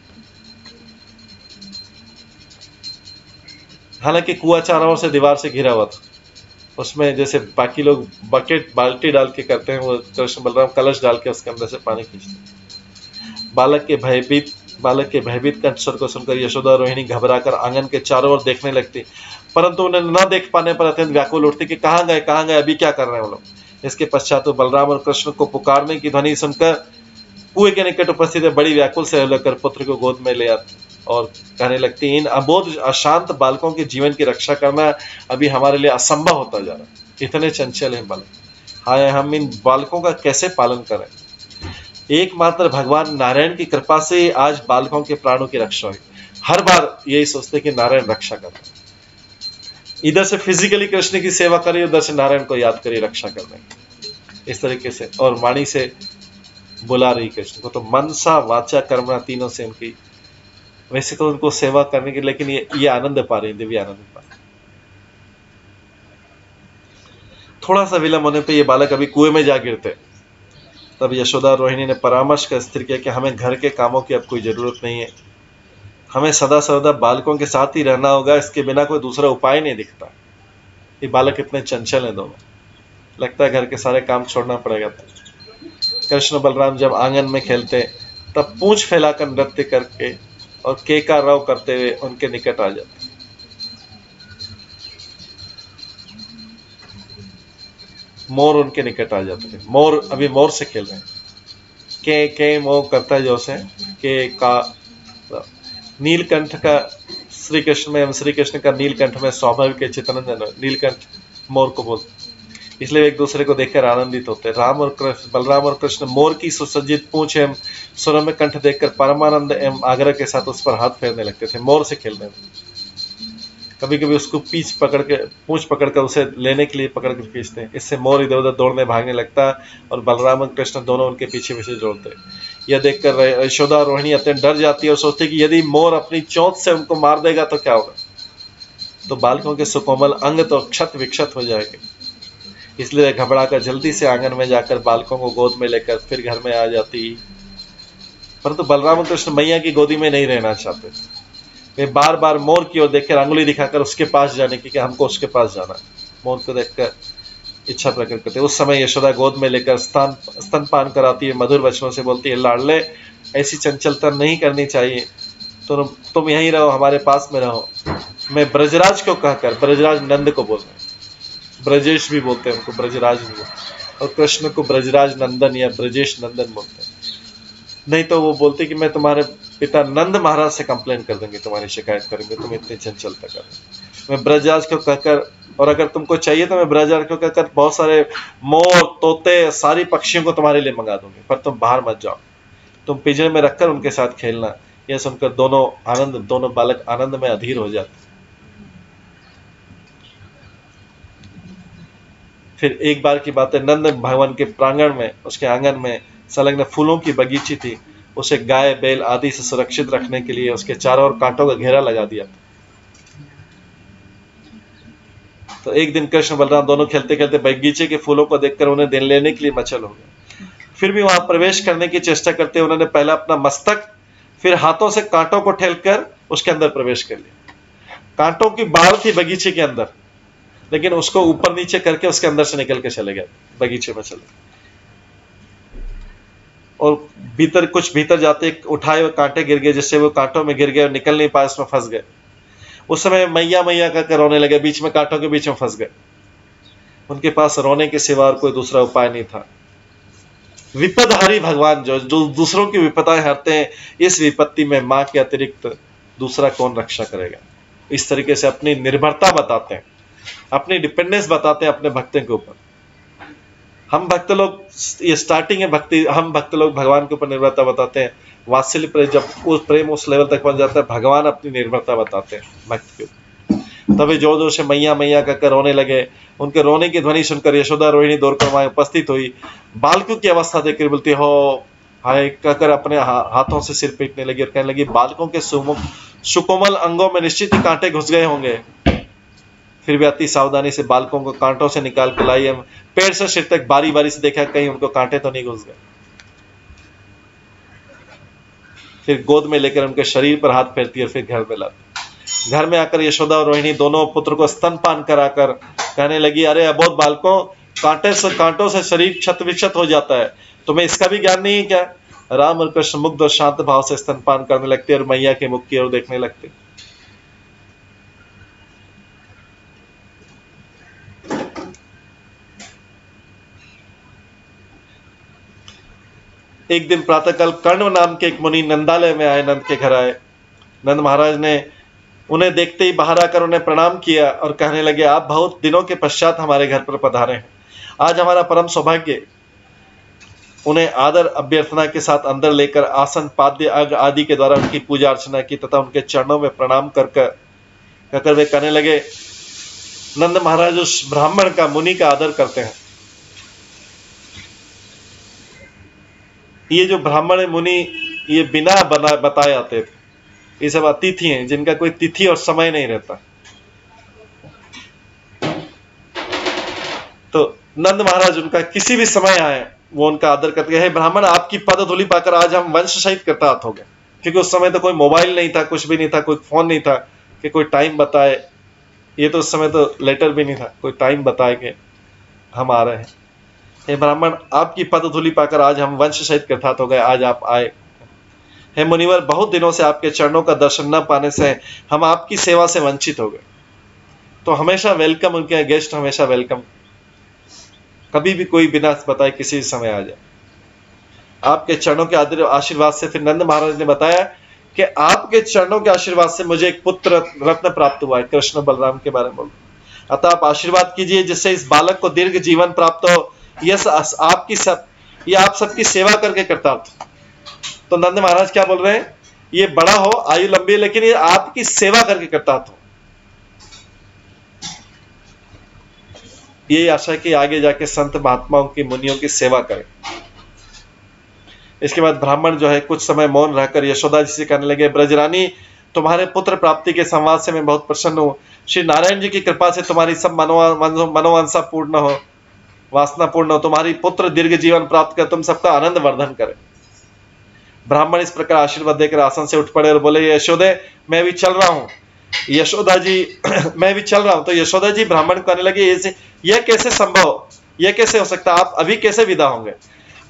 हालांकि कुआं चारों ओर से दीवार से घिरा हुआ था। उसमें जैसे बाकी लोग बकेट बाल्टी डाल के करते हैं, वो कृष्ण बलराम कलश डाल के उसके अंदर से पानी खींचते। बालक के भयभीत कंठ स्वर को सुनकर यशोदा रोहिणी घबराकर आंगन के चारों ओर देखने लगती, परंतु उन्हें न देख पाने पर अत्यंत व्याकुल उठती कि कहाँ गए, अभी क्या कर रहे हैं वो लोग। इसके पश्चात तो बलराम और कृष्ण को पुकारने की ध्वनि सुनकर कुएं के निकट उपस्थित बड़ी व्याकुल से लेकर पुत्र को गोद में ले आती और कहने लगती, इन अबोध अशांत बालकों के जीवन की रक्षा करना अभी हमारे लिए असंभव होता जा रहा है। इतने चंचल हैं बालक, हाय हम इन बालकों का कैसे पालन करें? एकमात्र भगवान नारायण की कृपा से आज बालकों के प्राणों की रक्षा हुई। हर बार यही सोचते कि नारायण रक्षा करना। इधर से फिजिकली कृष्ण की सेवा करिए, उधर से नारायण को याद करिए रक्षा करने, इस तरीके से। और वाणी से बुला रही कृष्ण को, तो मनसा वाचा कर्मणा तीनों से उनकी, वैसे तो उनको सेवा करने की, लेकिन ये आनंद पा रही, दिव्य आनंद पा रही। थोड़ा सा विलंब होने पे ये बालक अभी कुएं में जा गिरते। तब यशोदा रोहिणी ने परामर्श कर स्थिर किया कि हमें घर के कामों की अब कोई जरूरत नहीं है, हमें सदा सर्वदा बालकों के साथ ही रहना होगा, इसके बिना कोई दूसरा उपाय नहीं दिखता। ये बालक इतने चंचल हैं दोनों, लगता है घर के सारे काम छोड़ना पड़ेगा। कृष्ण बलराम जब आंगन में खेलते तब पूंछ फैलाकर नृत्य करके और केका राव करते हुए उनके निकट आ जाते। मोर उनके निकट आ जाते थे। मोर अभी मोर से खेल रहे हैं, के मोर करता है जो से के का नीलकंठ का श्री कृष्ण का नीलकंठ में स्वाभाविक चित्तरंजन नीलकंठ मोर को बोलते, इसलिए एक दूसरे को देखकर आनंदित होते। बलराम और कृष्ण मोर की सुसज्जित पूंछ एवं सुरम्य कंठ देखकर परमानंद एवं आग्रह के साथ उस पर हाथ फेरने लगते थे। मोर से खेलने में कभी कभी उसको पूंछ पकड़कर उसे लेने के लिए पकड़ कर खींचते हैं। इससे मोर इधर उधर दौड़ने भागने लगता और बलराम और कृष्ण दोनों उनके पीछे पीछे दौड़ते। यह देखकर यशोदा रोहिणी अत्यंत डर जाती है और सोचती कि यदि मोर अपनी चोंच से उनको मार देगा तो क्या होगा, तो बालकों के सुकोमल अंग तो क्षत विक्षत हो जाएंगे। इसलिए घबराकर जल्दी से आंगन में जाकर बालकों को गोद में लेकर फिर घर में आ जाती। परंतु बलराम और कृष्ण मैया की गोदी में नहीं रहना चाहते। वे बार बार मोर की ओर देखकर अंगुली दिखाकर उसके पास जाने की कि हमको उसके पास जाना। मोर को देखकर इच्छा प्रकट करते। उस समय यशोदा गोद में लेकर स्तनपान कराती है, मधुर वचनों से बोलती है, लाडले ऐसी चंचलता नहीं करनी चाहिए, तो तुम यहीं रहो, हमारे पास में रहो। मैं ब्रजराज को कहकर, ब्रजराज नंद को बोलते हैं, ब्रजेश भी बोलते हैं उनको, ब्रजराज भी बोलते हैं, और कृष्ण को ब्रजराज नंदन या ब्रजेश नंदन बोलते हैं। नहीं तो वो बोलते कि मैं तुम्हारे पिता नंद महाराज से कंप्लेन कर देंगे, तुम्हारी शिकायत करेंगे, तुम इतनी चंचलता कर रहे। मैं ब्रजराज को कहकर, और अगर तुमको चाहिए तो मैं ब्रजराज को कहकर बहुत सारे मोर, तोते, सारी पक्षियों को तुम्हारे लिए मंगा दूंगी, पर तुम बाहर मत जाओ, तुम पिंजरे में रखकर उनके साथ खेलना। यह सुनकर दोनों बालक आनंद में अधीर हो जाते। फिर एक बार की बात है, नंद भवन के प्रांगण में, उसके आंगन में संलग्न फूलों की बगीची थी। उसे गाय, बैल आदि से सुरक्षित रखने के लिए उसके चारों ओर कांटों का घेरा लगा दिया था। तो एक दिन कृष्ण बलराम दोनों खेलते खेलते बगीचे के फूलों को देखकर उन्हें दिन लेने के लिए मचल हो गए। फिर भी वहां प्रवेश करने की चेष्टा करते उन्होंने पहले अपना मस्तक, फिर हाथों से कांटों को ठेलकर उसके अंदर प्रवेश कर लिया। कांटों की बाढ़ थी बगीचे के अंदर, लेकिन उसको ऊपर नीचे करके उसके अंदर से निकल के चले गए, बगीचे में चले गए। और भीतर जाते उठाए हुए कांटे गिर गए, जिससे वो कांटों में गिर गए और निकल नहीं पाए, उसमें फंस गए। उस समय मैया मैया कहकर रोने लगे, बीच में कांटों के बीच में फंस गए। उनके पास रोने के सिवा और कोई दूसरा उपाय नहीं था। विपदहारी भगवान जो दूसरों की विपदाएं हरते हैं, इस विपत्ति में मां के अतिरिक्त दूसरा कौन रक्षा करेगा। इस तरीके से अपनी निर्भरता बताते हैं, अपनी डिपेंडेंस बताते हैं अपने भक्तों के ऊपर। हम भक्त लोग, ये स्टार्टिंग है भक्ति, हम भक्त लोग भगवान के ऊपर निर्भरता बताते हैं। वात्सल्य प्रेम, जब उस प्रेम उस लेवल तक पहुंच जाता है, भगवान अपनी निर्भरता बताते हैं भक्त के ऊपर। तभी जोर जोर से मैया मैया कहकर रोने लगे। उनके रोने की ध्वनि सुनकर यशोदा रोहिणी दौड़कर वहां उपस्थित हुई। बालकों की अवस्था देखकर बोलती, हो हाय कहकर अपने हाथों से सिर पीटने लगी और कहने लगी, बालकों के सुकोमल अंगों में निश्चित ही कांटे घुस गए होंगे। फिर भी अति सावधानी से बालकों को कांटों से निकाल के लाई। हम पैर से सिर तक बारी बारी से देखा, कहीं उनको कांटे तो नहीं घुस गए। फिर गोद में लेकर उनके शरीर पर हाथ फेरती और फिर घर में लाती। घर में आकर यशोदा और रोहिणी दोनों पुत्र को स्तनपान कराकर कहने लगी, अरे अबोध बालकों, कांटों से शरीर क्षत विक्षत हो जाता है, तुम्हें इसका भी ज्ञान नहीं है क्या। राम और कृष्ण मुग्ध और शांत भाव से स्तनपान करने लगते और मैया के मुख की ओर देखने लगते। एक दिन प्रातःकाल कर्ण नाम के एक मुनि नंदालय में आए, नंद के घर आए। नंद महाराज ने उन्हें देखते ही बाहर आकर उन्हें प्रणाम किया और कहने लगे, आप बहुत दिनों के पश्चात हमारे घर पर पधारे हैं, आज हमारा परम सौभाग्य। उन्हें आदर अभ्यर्थना के साथ अंदर लेकर आसन, पाद्य, अग आदि के द्वारा उनकी पूजा अर्चना की तथा उनके चरणों में प्रणाम कर वे कहने लगे, नंद महाराज उस ब्राह्मण का, मुनि का आदर करते हैं। ये जो ब्राह्मण मुनि, ये बिना बताए आते थे, ये सब अतिथि हैं जिनका कोई तिथि और समय नहीं रहता। तो नंद महाराज उनका किसी भी समय आए, वो उनका आदर करते हैं। ब्राह्मण, आपकी पद धूलि पाकर आज हम वंश सहित कृतार्थ हो गए। क्योंकि उस समय तो कोई मोबाइल नहीं था, कुछ भी नहीं था, कोई फोन नहीं था कि कोई टाइम बताए। ये तो उस समय तो लेटर भी नहीं था, कोई टाइम बताए कि हम आ रहे हैं। हे ब्राह्मण, आपकी पद धूलि पाकर आज हम वंश सहित कृतार्थ हो गए, आज आप आए। हे मुनिवर, बहुत दिनों से आपके चरणों का दर्शन न पाने से हम आपकी सेवा से वंचित हो गए। तो हमेशा वेलकम, उनके गेस्ट हमेशा वेलकम, कभी भी कोई बिना बताए किसी समय आ जाए। आपके चरणों के आशीर्वाद से, फिर नंद महाराज ने बताया कि आपके चरणों के आशीर्वाद से मुझे एक पुत्र रत्न प्राप्त हुआ है, कृष्ण बलराम के बारे में बोल। अतः आप आशीर्वाद कीजिए जिससे इस बालक को दीर्घ जीवन प्राप्त हो। ये आप सबकी सेवा करके कृतार्थ। तो नंद महाराज क्या बोल रहे हैं, ये बड़ा हो, आयु लंबी, लेकिन ये आपकी सेवा करके कृतार्थ हो। यही आशा है कि आगे जाके संत महात्माओं की, मुनियों की सेवा करें। इसके बाद ब्राह्मण जो है कुछ समय मौन रहकर यशोदा जी से कहने लगे, ब्रजरानी, तुम्हारे पुत्र प्राप्ति के संवाद से मैं बहुत प्रसन्न हूँ। श्री नारायण जी की कृपा से तुम्हारी सब मनोवांछा पूर्ण हो, वासना पूर्ण हो, तुम्हारी पुत्र दीर्घ जीवन प्राप्त कर तुम सबका आनंद वर्धन करे। ब्राह्मण इस प्रकार आशीर्वाद देकर आसन से उठ पड़े और बोले, यशोदे, मैं अभी चल रहा हूं, यशोदा जी मैं भी चल रहा हूं, तो यशोदा जी ब्राह्मण कहने लगे यह कैसे संभव, यह कैसे हो सकता, आप अभी कैसे विदा होंगे,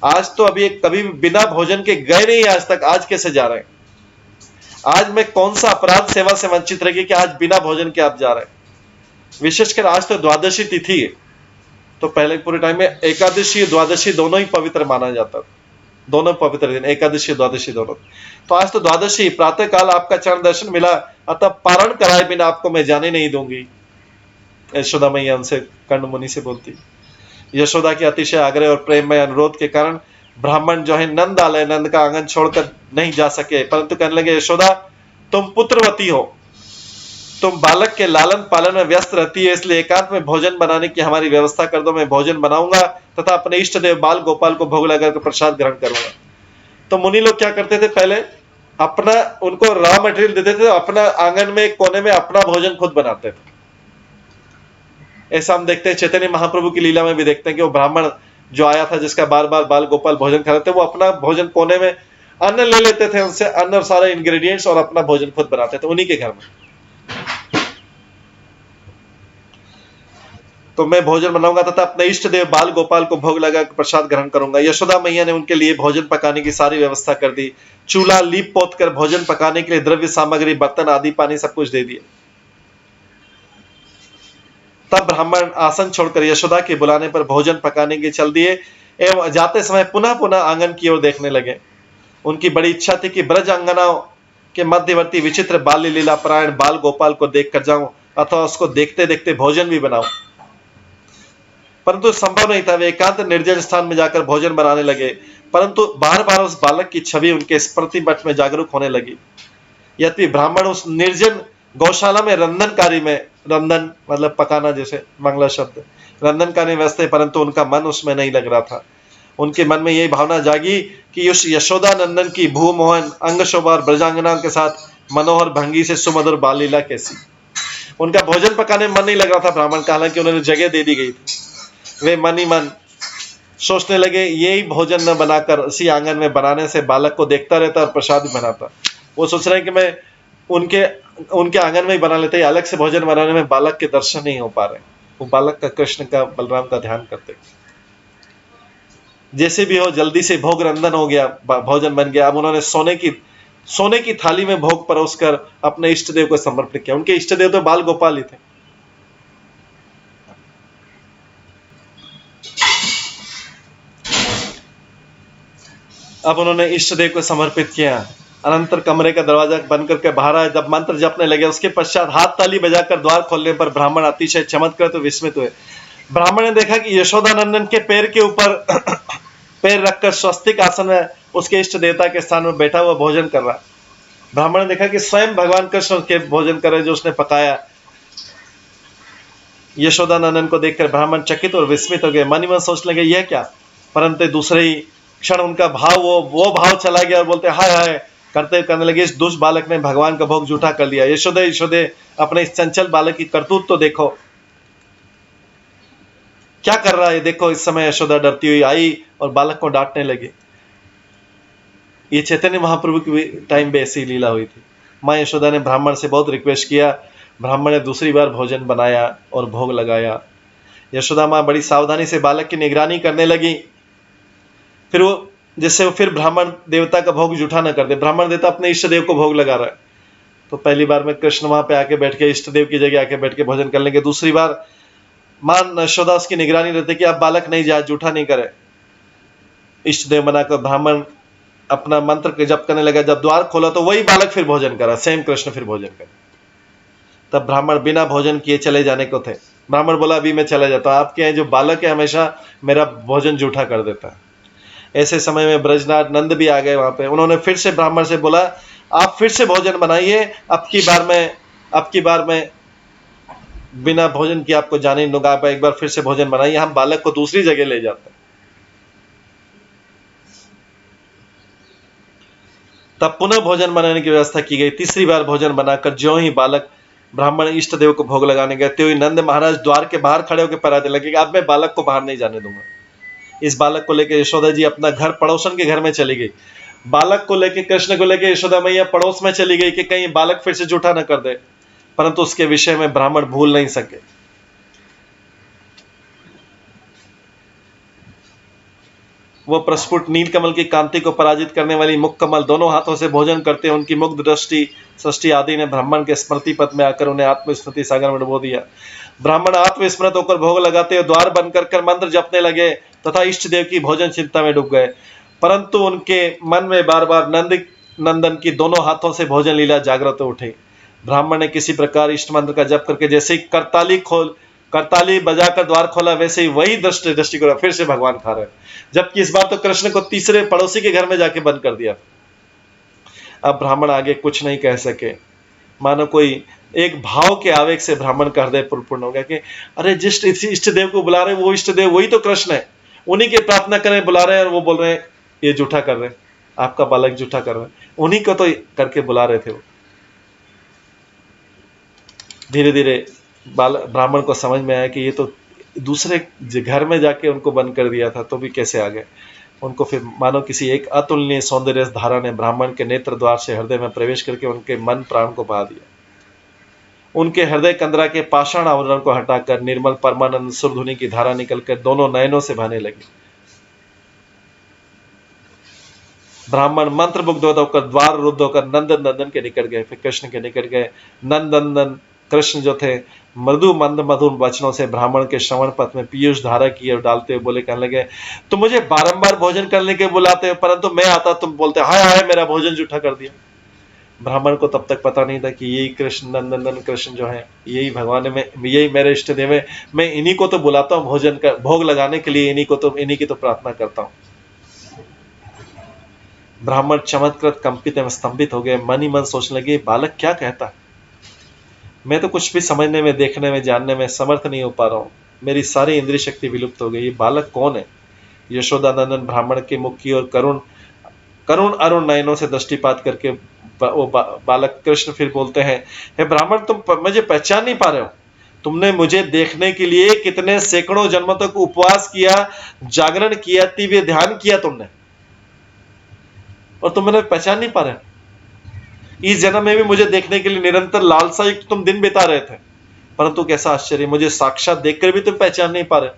आज तो अभी कभी बिना भोजन के गए नहीं आज तक, आज कैसे जा रहे हैं, आज मैं कौन सा अपराध सेवा से वंचित रह गई कि आज बिना भोजन के आप जा रहे हैं। विशेषकर आज तो द्वादशी तिथि है, तो पहले पूरे टाइम में एकादशी द्वादशी दोनों ही पवित्र माना जाता, दोनों पवित्र दिन, एकादशी द्वादशी दोनों। तो आज तो द्वादशी, प्रातः काल आपका चरण दर्शन मिला, अतः पारण कराए बिना आपको मैं जाने नहीं दूंगी। यशोदा मैया उनसे कर्ण मुनि से बोलती। यशोदा के अतिशय आग्रह और प्रेम में अनुरोध के कारण ब्राह्मण जो है नंद आलय, नंद का आंगन छोड़कर नहीं जा सके, परंतु कहने लगे यशोदा तुम पुत्रवती हो, तुम बालक के लालन पालन में व्यस्त रहती है, इसलिए एकांत में भोजन बनाने की हमारी व्यवस्था कर दो, मैं भोजन बनाऊंगा तथा अपने इष्ट देव बाल गोपाल को भोग लगाकर प्रसाद ग्रहण करूंगा। तो मुनि लोग क्या करते थे, पहले अपना उनको रॉ मटेरियल देते थे, अपना आंगन में एक कोने में अपना भोजन खुद बनाते थे। ऐसा हम देखते हैं चैतन्य महाप्रभु की लीला में भी देखते हैं कि वो ब्राह्मण जो आया था जिसका बार बार बाल गोपाल भोजन खा रहे थे, वो अपना भोजन कोने में अन्न ले लेते थे, उनसे अन्न और सारे इंग्रेडिएंट्स और अपना भोजन खुद बनाते थे उन्हीं के घर में। तो मैं भोजन बनाऊंगा तथा अपने इष्ट देव बाल गोपाल को भोग लगा प्रसाद ग्रहण करूंगा। यशोदा मैया ने उनके लिए भोजन पकाने की सारी व्यवस्था कर दी, चूल्हा लीप पोत कर भोजन पकाने के लिए द्रव्य सामग्री, बर्तन आदि, पानी सब कुछ दे दिए। तब ब्राह्मण आसन छोड़कर यशोदा के बुलाने पर भोजन पकाने के चल दिए एवं जाते समय पुनः पुनः आंगन की ओर देखने लगे। उनकी बड़ी इच्छा थी कि ब्रज अंगनाओं के मध्यवर्ती विचित्र बाल लीला परायण बाल गोपाल को देख कर जाऊं अथवा उसको देखते देखते भोजन भी बनाऊं, परंतु संभव नहीं था। वे एकांत निर्जन स्थान में जाकर भोजन बनाने लगे, परंतु बार बार उस बालक की छवि उनके स्मृति पट में जागरूक होने लगी। यद्यपि ब्राह्मण उस निर्जन गौशाला में रंधनकारी में, रंधन मतलब पकाना जैसे बांग्ला शब्द, रंधनकारी व्यस्त है, परंतु उनका मन उसमें नहीं लग रहा था। उनके मन में यही भावना जागी कि उस यशोदा नंदन की भूमोहन अंग शोभा और ब्रजांगना के साथ मनोहर भंगी से सुमधुर बाल लीला कैसी। उनका भोजन पकाने में मन नहीं लग रहा था ब्राह्मण का, हालांकि उन्होंने जगह दे दी गई थी। वे मन ही मन सोचने लगे यही भोजन न बनाकर इसी आंगन में बनाने से बालक को देखता रहता और प्रसाद भी बनाता। वो सोच रहे हैं कि मैं उनके आंगन में ही बना लेते, अलग से भोजन बनाने में बालक के दर्शन नहीं हो पा रहे। वो बालक का, कृष्ण का, बलराम का ध्यान करते। जैसे भी हो जल्दी से भोग रंधन हो गया, भोजन बन गया। अब उन्होंने सोने की थाली में भोग परोसकर अपने इष्ट देव को समर्पित किया। उनके इष्ट देव तो बाल गोपाल ही थे। अब उन्होंने इष्ट देव को समर्पित किया। अनंतर कमरे का दरवाजा बंद करके बाहर आए। जब मंत्र जपने लगे उसके पश्चात हाथ ताली बजाकर द्वार खोलने पर ब्राह्मण अतिशय चमत्कार तो विस्मित हुए। ब्राह्मण ने देखा कि यशोदा नंदन के पैर के ऊपर पैर रखकर स्वस्तिक आसन में उसके इष्ट देवता के स्थान में बैठा हुआ भोजन कर रहा। ब्राह्मण ने देखा कि स्वयं भगवान कृष्ण के भोजन कर रहे जो उसने पकाया। यशोदा नंदन को देखकर ब्राह्मण चकित और विस्मित हो गए, मन ही मन सोचने लगे यह क्या, परंतु दूसरे ही क्षण उनका भाव वो भाव चला गया और बोलते हाय हाय करते करने लगे, इस दुष्ट बालक ने भगवान का भोग झूठा कर लिया। यशोदे यशोदे अपने इस चंचल बालक की करतूत तो देखो, क्या कर रहा है देखो। इस समय यशोदा डरती हुई आई और बालक को डांटने लगी। ये चैतन्य महाप्रभु की टाइम पे ऐसी लीला हुई थी। माँ यशोदा ने ब्राह्मण से बहुत रिक्वेस्ट किया। ब्राह्मण ने दूसरी बार भोजन बनाया और भोग लगाया। यशोदा माँ बड़ी सावधानी से बालक की निगरानी करने लगी। फिर वो जिससे वो फिर ब्राह्मण देवता का भोग जूठा न कर दे। ब्राह्मण देवता अपने इष्ट देव को भोग लगा रहा है, तो पहली बार में कृष्ण वहां पे आके बैठ के इष्ट देव की जगह आके बैठ के भोजन कर लेंगे। दूसरी बार मां यशोदा उसकी निगरानी रहती कि अब बालक नहीं जाए, जूठा नहीं करे। इष्ट देव बनाकर ब्राह्मण अपना मंत्र जप करने लगा। जब द्वार खोला तो वही बालक फिर भोजन करा, सेम कृष्ण फिर भोजन करे। तब ब्राह्मण बिना भोजन किए चले जाने को थे। ब्राह्मण बोला अभी मैं चला जाता हूं, आपके यहाँ जो बालक है हमेशा मेरा भोजन जूठा कर देता है। ऐसे समय में ब्रजनाथ नंद भी आ गए वहां पे। उन्होंने फिर से ब्राह्मण से बोला आप फिर से भोजन बनाइए, अब की बार में बिना भोजन किए आपको जाने नहीं दूंगा, आप एक बार फिर से भोजन बनाइए, हम बालक को दूसरी जगह ले जाते हैं। तब पुनः भोजन बनाने की व्यवस्था की गई। तीसरी बार भोजन बनाकर ज्यों ही बालक ब्राह्मण इष्ट देव को भोग लगाने गए, त्यों ही नंद महाराज द्वार के बाहर खड़े होकर पराते लगे, अब मैं बालक को बाहर नहीं जाने दूंगा। इस बालक को लेकर यशोदा जी अपना घर पड़ोसन के घर में चली गई। बालक को लेकर, कृष्ण को लेकर यशोदा मैया पड़ोस में चली गई कि कहीं बालक फिर से जूठा न कर दे। परंतु उसके विषय में ब्राह्मण भूल नहीं सके। वो प्रस्फुट नील कमल की कांति को पराजित करने वाली मुख कमल दोनों हाथों से भोजन करते, उनकी मुग्ध दृष्टि सृष्टि आदि ने ब्राह्मण के स्मृति पथ में आकर उन्हें आत्मस्मृति सागर में डुबो दिया। ब्राह्मण आत्मस्मृत होकर भोग लगाते, द्वार बंद कर मंत्र जपने लगे तथा इष्ट देव की भोजन चिंता में डूब गए, परंतु उनके मन में बार बार नंदन की दोनों हाथों से भोजन लीला जागृत उठी। ब्राह्मण ने किसी प्रकार इष्ट मंत्र का जप करके जैसे ही करताली बजाकर द्वार खोला, वैसे ही वही दृष्टि को फिर से भगवान खा रहे, जबकि इस बार तो कृष्ण को तीसरे पड़ोसी के घर में जाके बंद कर दिया। अब ब्राह्मण आगे कुछ नहीं कह सके, मानो कोई एक भाव के आवेग से ब्राह्मण का हृदय पूर्ण हो गया कि अरे जिस इष्ट देव को बुला रहे वो इष्ट देव वही तो कृष्ण है, उन्हीं की प्रार्थना करें बुला रहे हैं, और वो बोल रहे हैं ये झूठा कर रहे हैं, आपका बालक झूठा कर रहे हैं, उन्हीं को तो करके बुला रहे थे वो। धीरे धीरे ब्राह्मण को समझ में आया कि ये तो दूसरे घर में जाके उनको बंद कर दिया था, तो भी कैसे आ गए। उनको फिर मानो किसी एक अतुलनीय सौंदर्य धारा ने ब्राह्मण के नेत्र द्वार से हृदय में प्रवेश करके उनके मन प्राण को बहा दिया। उनके हृदय कंदरा के पाषाण आवरण को हटाकर निर्मल परमानंद सुरधुनी की धारा निकलकर दोनों नयनों से बहने लगी। ब्राह्मण मंत्र मुग्ध होकर द्वार रुद्ध होकर नंदन के निकट गए, फिर कृष्ण के निकट गए। नंदन कृष्ण जो थे मृदु मंद मधुर वचनों से ब्राह्मण के श्रवण पथ में पीयूष धारा की ओर डालते हुए बोले, कहने लगे तुम मुझे बारंबार भोजन करने के बुलाते हो, परंतु मैं आता तुम बोलते हाय हाय मेरा भोजन झूठा कर दिया। ब्राह्मण को तब तक पता नहीं था कि यही कृष्ण नंदन कृष्ण जो है यही भगवान में, यही मेरे इष्ट देव है, मैं इन्हीं को तो बुलाता हूँ भोजन का भोग लगाने के लिए, इन्हीं की तो प्रार्थना करता हूँ। ब्राह्मण चमत्कृत कंपित एवं स्तंभित हो गए, मन ही मन सोचने लगे बालक क्या कहता है, मैं तो कुछ भी समझने में, देखने में, जानने में समर्थ नहीं हो पा रहा हूँ, मेरी सारी इंद्रिय शक्ति विलुप्त हो गई, ये बालक कौन है। यशोदानंदन ब्राह्मण के मुख की ओर करुण अरुण नयनों से दृष्टिपात करके वो बालक कृष्ण फिर बोलते हैं, हे ब्राह्मण तुम मुझे पहचान नहीं पा रहे हो, तुमने मुझे देखने के लिए कितने सैकड़ों जन्मों तक उपवास किया, जागरण किया, तीव्र ध्यान किया तुमने, और तुम मैंने पहचान नहीं पा रहे। इस जन्म में भी मुझे देखने के लिए निरंतर लालसा युक्त तुम दिन बिता रहे थे, परंतु कैसा आश्चर्य, मुझे साक्षात देखकर भी तुम पहचान नहीं पा रहे।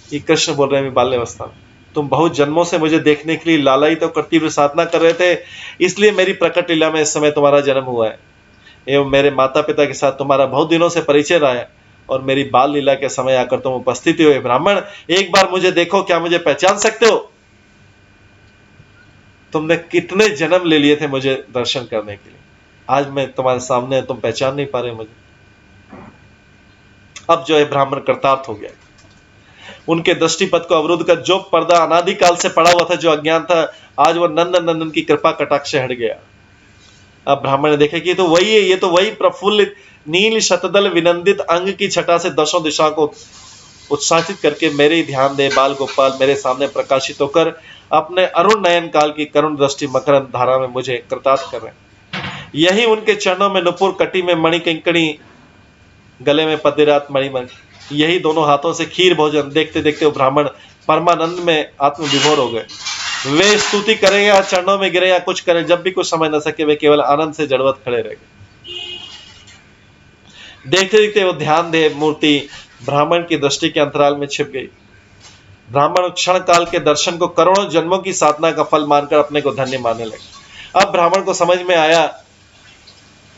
ये कृष्ण बोल रहे हैं बाल्यावस्था में, तुम बहुत जन्मों से मुझे देखने के लिए लालायित और तीव्र साधना कर रहे थे, इसलिए मेरी प्रकट लीला में इस समय तुम्हारा जन्म हुआ है, एवं मेरे माता पिता के साथ तुम्हारा बहुत दिनों से परिचय रहा है, और मेरी बाल लीला के समय आकर तुम उपस्थित हुए। ब्राह्मण एक बार मुझे देखो, क्या मुझे पहचान सकते हो? तुमने कितने जन्म ले लिए थे मुझे दर्शन करने के लिए, आज मैं तुम्हारे सामने, तुम पहचान नहीं पा रहे मुझे। अब जो है ब्राह्मण कृतार्थ हो गया, उनके दृष्टिपथ को अवरुद्ध कर जो पर्दा अनादिकाल से पड़ा हुआ था, जो अज्ञान था, आज वो नंदन की कृपा कटाक्ष से हट गया। अब ब्राह्मण ने देखा कि तो वही है, ये तो वही प्रफुल्लित नील शतदल विनंदित अंग की छटा से दशों दिशा को उत्साहित करके मेरे ध्यान दे बाल गोपाल मेरे सामने प्रकाशित होकर अपने अरुण नयन काल की करुण दृष्टि मकरंद धारा में मुझे कृतार्थ कर रहे हैं। यही उनके चरणों में नुपुर, कटी में मणि कंकणी, गले में पद्यरात मणिमंग, यही दोनों हाथों से खीर भोजन, देखते देखते वो ब्राह्मण परमानंद में आत्मविभोर हो गए। वे स्तुति करें या चरणों में गिरे या कुछ करें, जब भी कुछ समझ न सके वे केवल आनंद से जड़वत खड़े रह गए। देखते देखते वो ध्यान दे मूर्ति ब्राह्मण की दृष्टि के अंतराल में छिप गई। ब्राह्मण क्षण काल के दर्शन को करोड़ों जन्मों की साधना का फल मानकर अपने को धन्य मानने लगे। अब ब्राह्मण को समझ में आया,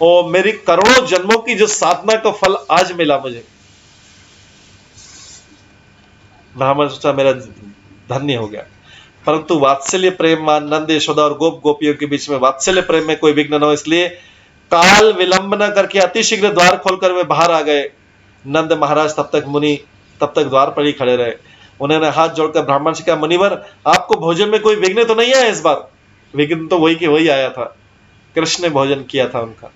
ओ मेरी करोड़ों जन्मों की जो साधना का फल आज मिला मुझे। ब्राह्मण सोचा मेरा धन्य हो गया, परंतु वात्सल्य प्रेम मान नंद यशोदा और गोप गोपियों के बीच में वात्सल्य प्रेम में कोई विघ्न न हो, इसलिए काल विलंब न करके अतिशीघ्र द्वार खोलकर वे बाहर आ गए। नंद महाराज तब तक द्वार पर ही खड़े रहे। उन्होंने हाथ जोड़कर ब्राह्मण से कहा, मुनिवर आपको भोजन में कोई विघ्न तो नहीं आया इस बार? विघ्न तो वही आया था, कृष्ण ने भोजन किया था उनका।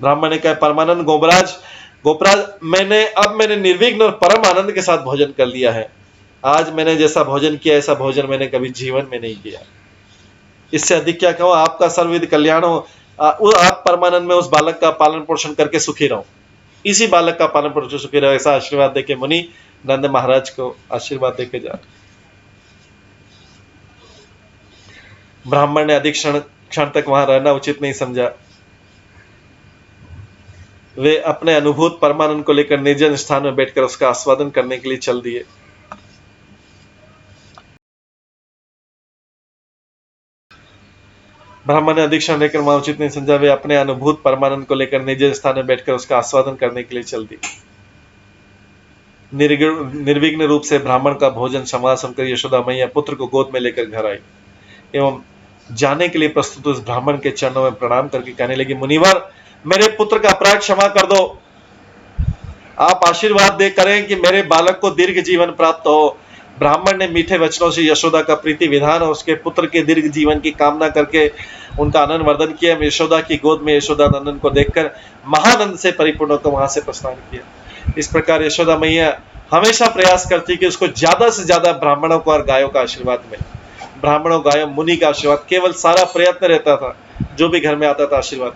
ब्राह्मण ने कहा, परमानंद गोपराज मैंने निर्विघ्न और परम आनंद के साथ भोजन कर लिया है। आज मैंने जैसा भोजन किया ऐसा भोजन मैंने कभी जीवन में नहीं किया। इससे अधिक क्या कहूं, आपका सर्वविध कल्याण हो। आप परमानंद में उस बालक का पालन पोषण करके सुखी रहो, इसी बालक का पालन पोषण सुखी रहो, ऐसा आशीर्वाद देके मुनि नंद महाराज को आशीर्वाद देके जा। ब्राह्मण ने अधिक क्षण तक वहां रहना उचित नहीं समझा। वे अपने अनुभूत परमानंद को लेकर निर्जन स्थान में बैठकर उसका आस्वादन करने के लिए चल दिए। ब्राह्मण ने अधिक क्षण लेकर वहां उचित नहीं समझा। वे अपने अनुभूत परमानंद को लेकर निर्जन स्थान में बैठकर उसका आस्वादन करने के लिए चल दिए। निर्विघ्न रूप से ब्राह्मण का भोजन समाप्त कर यशोदा मैया पुत्र को गोद में लेकर घर आई एवं जाने के लिए प्रस्तुत उस ब्राह्मण के चरणों में प्रणाम करके कहने लगी, मुनिवर, मेरे पुत्र का अपराध क्षमा कर दो। आप आशीर्वाद दे करें कि मेरे बालक को दीर्घ जीवन प्राप्त हो। ब्राह्मण ने मीठे वचनों से यशोदा का प्रीति विधान और उसके पुत्र के दीर्घ जीवन की कामना करके उनका आनंद वर्धन किया। यशोदा की गोद में यशोदा नंदन को देखकर महानंद से परिपूर्ण होकर वहां से प्रस्थान किया। इस प्रकार यशोदा मैया हमेशा प्रयास करती कि उसको ज्यादा से ज्यादा ब्राह्मणों को और गायों का आशीर्वाद मिले। ब्राह्मणों, गायों, मुनि का आशीर्वाद, केवल सारा प्रयत्न रहता था जो भी घर में आता था आशीर्वाद।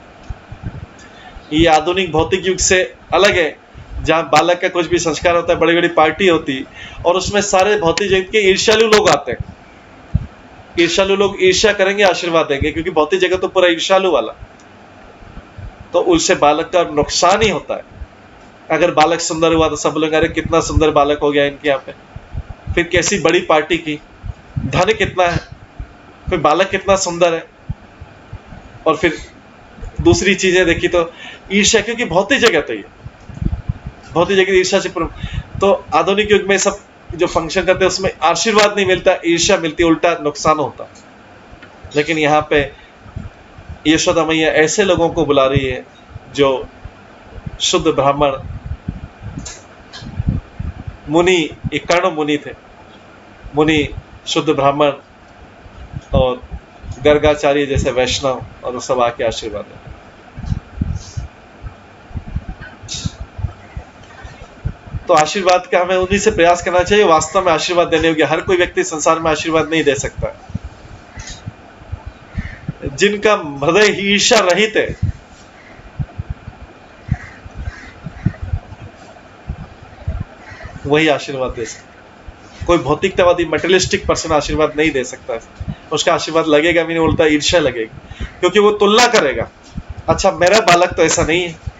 ये आधुनिक भौतिक युग से अलग है, जहां बालक का कुछ भी संस्कार होता है, बड़ी बड़ी पार्टी होती और उसमें सारे भौतिक जगत के ईर्ष्यालु लोग आते हैं। ईर्ष्यालु लोग ईर्ष्या करेंगे, आशीर्वाद देंगे, क्योंकि भौतिक जगत तो पूरा ईर्ष्यालु वाला, तो उससे बालक का नुकसान ही होता है। अगर बालक सुंदर हुआ तो सब लोग, अरे कितना सुंदर बालक हो गया इनके यहाँ पे, फिर कैसी बड़ी पार्टी की, धन कितना है, फिर बालक कितना सुंदर है, और फिर दूसरी चीजें देखी तो ईर्ष्या, क्योंकि भौतिक जगत है ये, भौतिक जगत ईर्ष्या से तो आधुनिक युग में सब जो फंक्शन करते हैं उसमें आशीर्वाद नहीं मिलता, ईर्ष्या मिलती, उल्टा नुकसान होता। लेकिन यहाँ पे यशोदा मैया ऐसे लोगों को बुला रही है जो शुद्ध ब्राह्मण मुनि, कर्ण मुनि थे, मुनि, शुद्ध ब्राह्मण और गर्गाचार्य जैसे वैष्णव, और सब आके आशीर्वाद है। तो आशीर्वाद का हमें उन्हीं से प्रयास करना चाहिए वास्तव में आशीर्वाद देने योग्य। हर कोई व्यक्ति संसार में आशीर्वाद नहीं दे सकता। जिनका हृदय ईर्ष्या रहित है, वही आशीर्वाद दे सकता। कोई भौतिकतावादी मटेरियलिस्टिक पर्सन आशीर्वाद नहीं दे सकता। उसका आशीर्वाद लगेगा भी नहीं, उल्टा ईर्ष्या लगेगी, क्योंकि वो तुलना करेगा, अच्छा मेरा बालक तो ऐसा नहीं है,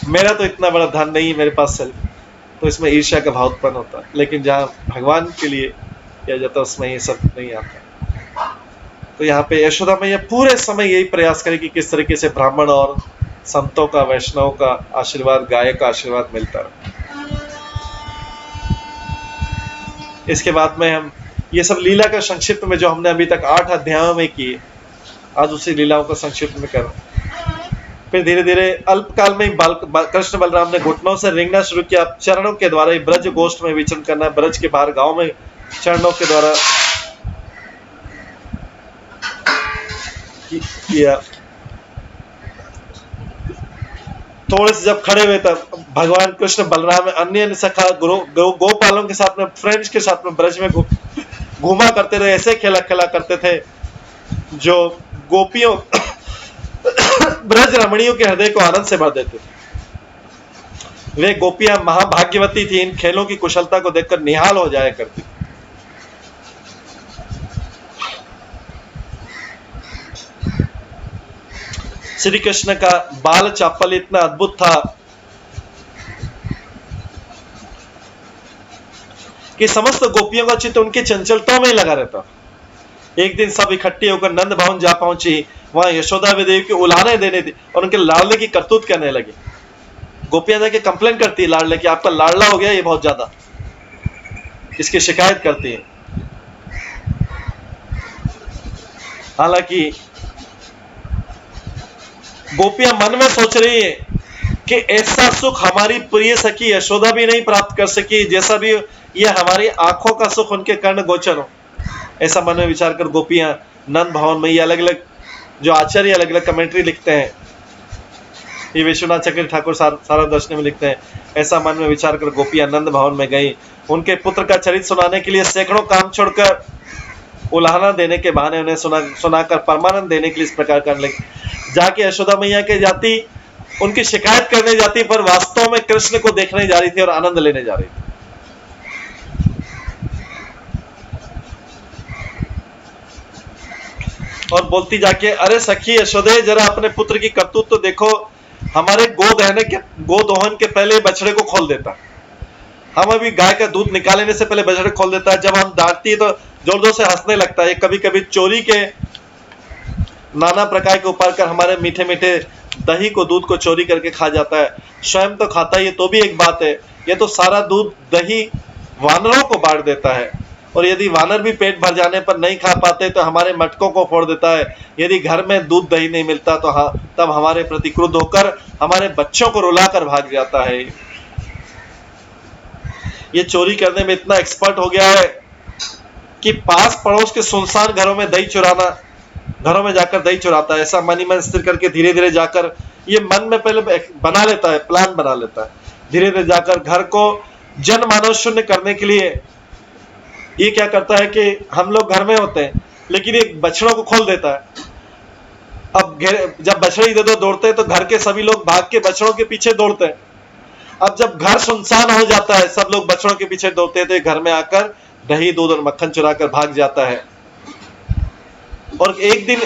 मेरा तो इतना बड़ा धन नहीं है मेरे पास से, तो इसमें ईर्ष्या का भाव उत्पन्न होता है। लेकिन जहां भगवान के लिए किया जाता है उसमें ये सब नहीं आता। तो यहाँ पे यशोदा मैया पूरे समय यही प्रयास करेगी किस तरीके से ब्राह्मण और संतों का, वैष्णव का आशीर्वाद, गाय का आशीर्वाद मिलता रहे। इसके बाद में हम ये सब लीला का संक्षिप्त में जो हमने अभी तक 8 अध्यायों में किए, आज उसी लीलाओं का संक्षिप्त में कर। फिर धीरे धीरे अल्पकाल में कृष्ण बलराम ने घुटनों से रेंगना शुरू किया। चरणों के द्वारा ही ब्रज गोष्ठ में विचरण करना, ब्रज के बाहर गांव में चरणों के द्वारा किया। थोड़े से जब खड़े हुए तब भगवान कृष्ण बलराम अन्य सखा गोपालों के साथ में, फ्रेंड्स के साथ में ब्रज में घूमा करते रहे। ऐसे खेला करते थे जो गोपियों ब्रज रमणियों के हृदय को आनंद से भर देते थे। वे गोपियां महाभाग्यवती थी, इन खेलों की कुशलता को देखकर निहाल हो जाया करती। श्री कृष्ण का बाल चापल इतना अद्भुत था कि समस्त गोपियों का चित्त उनकी चंचलता में लगा रहता। एक दिन सब इकट्ठी होकर नंद भवन जा पहुंची। वहां यशोदा देवी की उलाहने देने थी और उनके लाडले की करतूत करने लगी। गोपियां जाके कंप्लेन करती है लाडले की, आपका लाडला हो गया ये बहुत ज्यादा, इसकी शिकायत करती है। हालांकि गोपियां मन में सोच रही है कि ऐसा सुख हमारी प्रिय सखी यशोदा भी नहीं प्राप्त कर सकी, जैसा भी ये हमारी आंखों का सुख उनके कर्ण गोचर हो। ऐसा मन में विचार कर गोपियां नंद भवन में, ये अलग अलग जो आचार्य अलग अलग कमेंट्री लिखते हैं, ये विश्वनाथ चक्रवर्ती ठाकुर सारा दर्शन में लिखते हैं, ऐसा मन में विचार कर गोपियां नंद भवन में गई। उनके पुत्र का चरित्र सुनाने के लिए सैकड़ों काम छोड़कर उलाहना देने के बहाने उन्हें सुनाकर परमानंद देने के लिए इस प्रकार करने लगी। जाके यशोदा मैया के जाती, उनकी शिकायत करने जाती, पर वास्तव में कृष्ण को देखने जा रही थी और आनंद लेने जा रही थी। और बोलती जाके, अरे सखी यशोदे, जरा अपने पुत्र की करतूत तो देखो, हमारे गोदोहन के पहले बछड़े को खोल देता, हम अभी गाय का दूध निकालने से पहले बछड़े खोल देता है। जब हम डांटती है तो जोर जोर से हंसने लगता है। कभी कभी चोरी के नाना प्रकार के उपाय कर हमारे मीठे मीठे दही को, दूध को चोरी करके खा जाता है। स्वयं तो खाता ही है तो भी एक बात है, ये तो सारा दूध दही वानरों को बांट देता है, और यदि वानर भी पेट भर जाने पर नहीं खा पाते तो हमारे मटकों को फोड़ देता है। यदि घर में दूध दही नहीं मिलता तो तब हमारे प्रति क्रुद्ध होकर हमारे बच्चों को रुलाकर भाग जाता है। ये चोरी करने में इतना एक्सपर्ट हो गया है कि पास पड़ोस के सुनसान घरों में घरों में जाकर दही चुराता है। ऐसा मन ही मन स्थिर करके धीरे धीरे जाकर ये मन में पहले बना लेता है, प्लान बना लेता है। धीरे धीरे जाकर घर को जनमानव शून्य करने के लिए ये क्या करता है कि हम लोग घर में होते हैं लेकिन एक बछड़ों को खोल देता है। अब जब बछड़े इधर उधर दौड़ते हैं तो घर के सभी लोग भाग के बछड़ों के पीछे दौड़ते हैं। अब जब घर सुनसान हो जाता है, सब लोग बछड़ों के पीछे दौड़ते हैं, तो घर में आकर दही दूध और मक्खन चुरा कर भाग जाता है। और एक दिन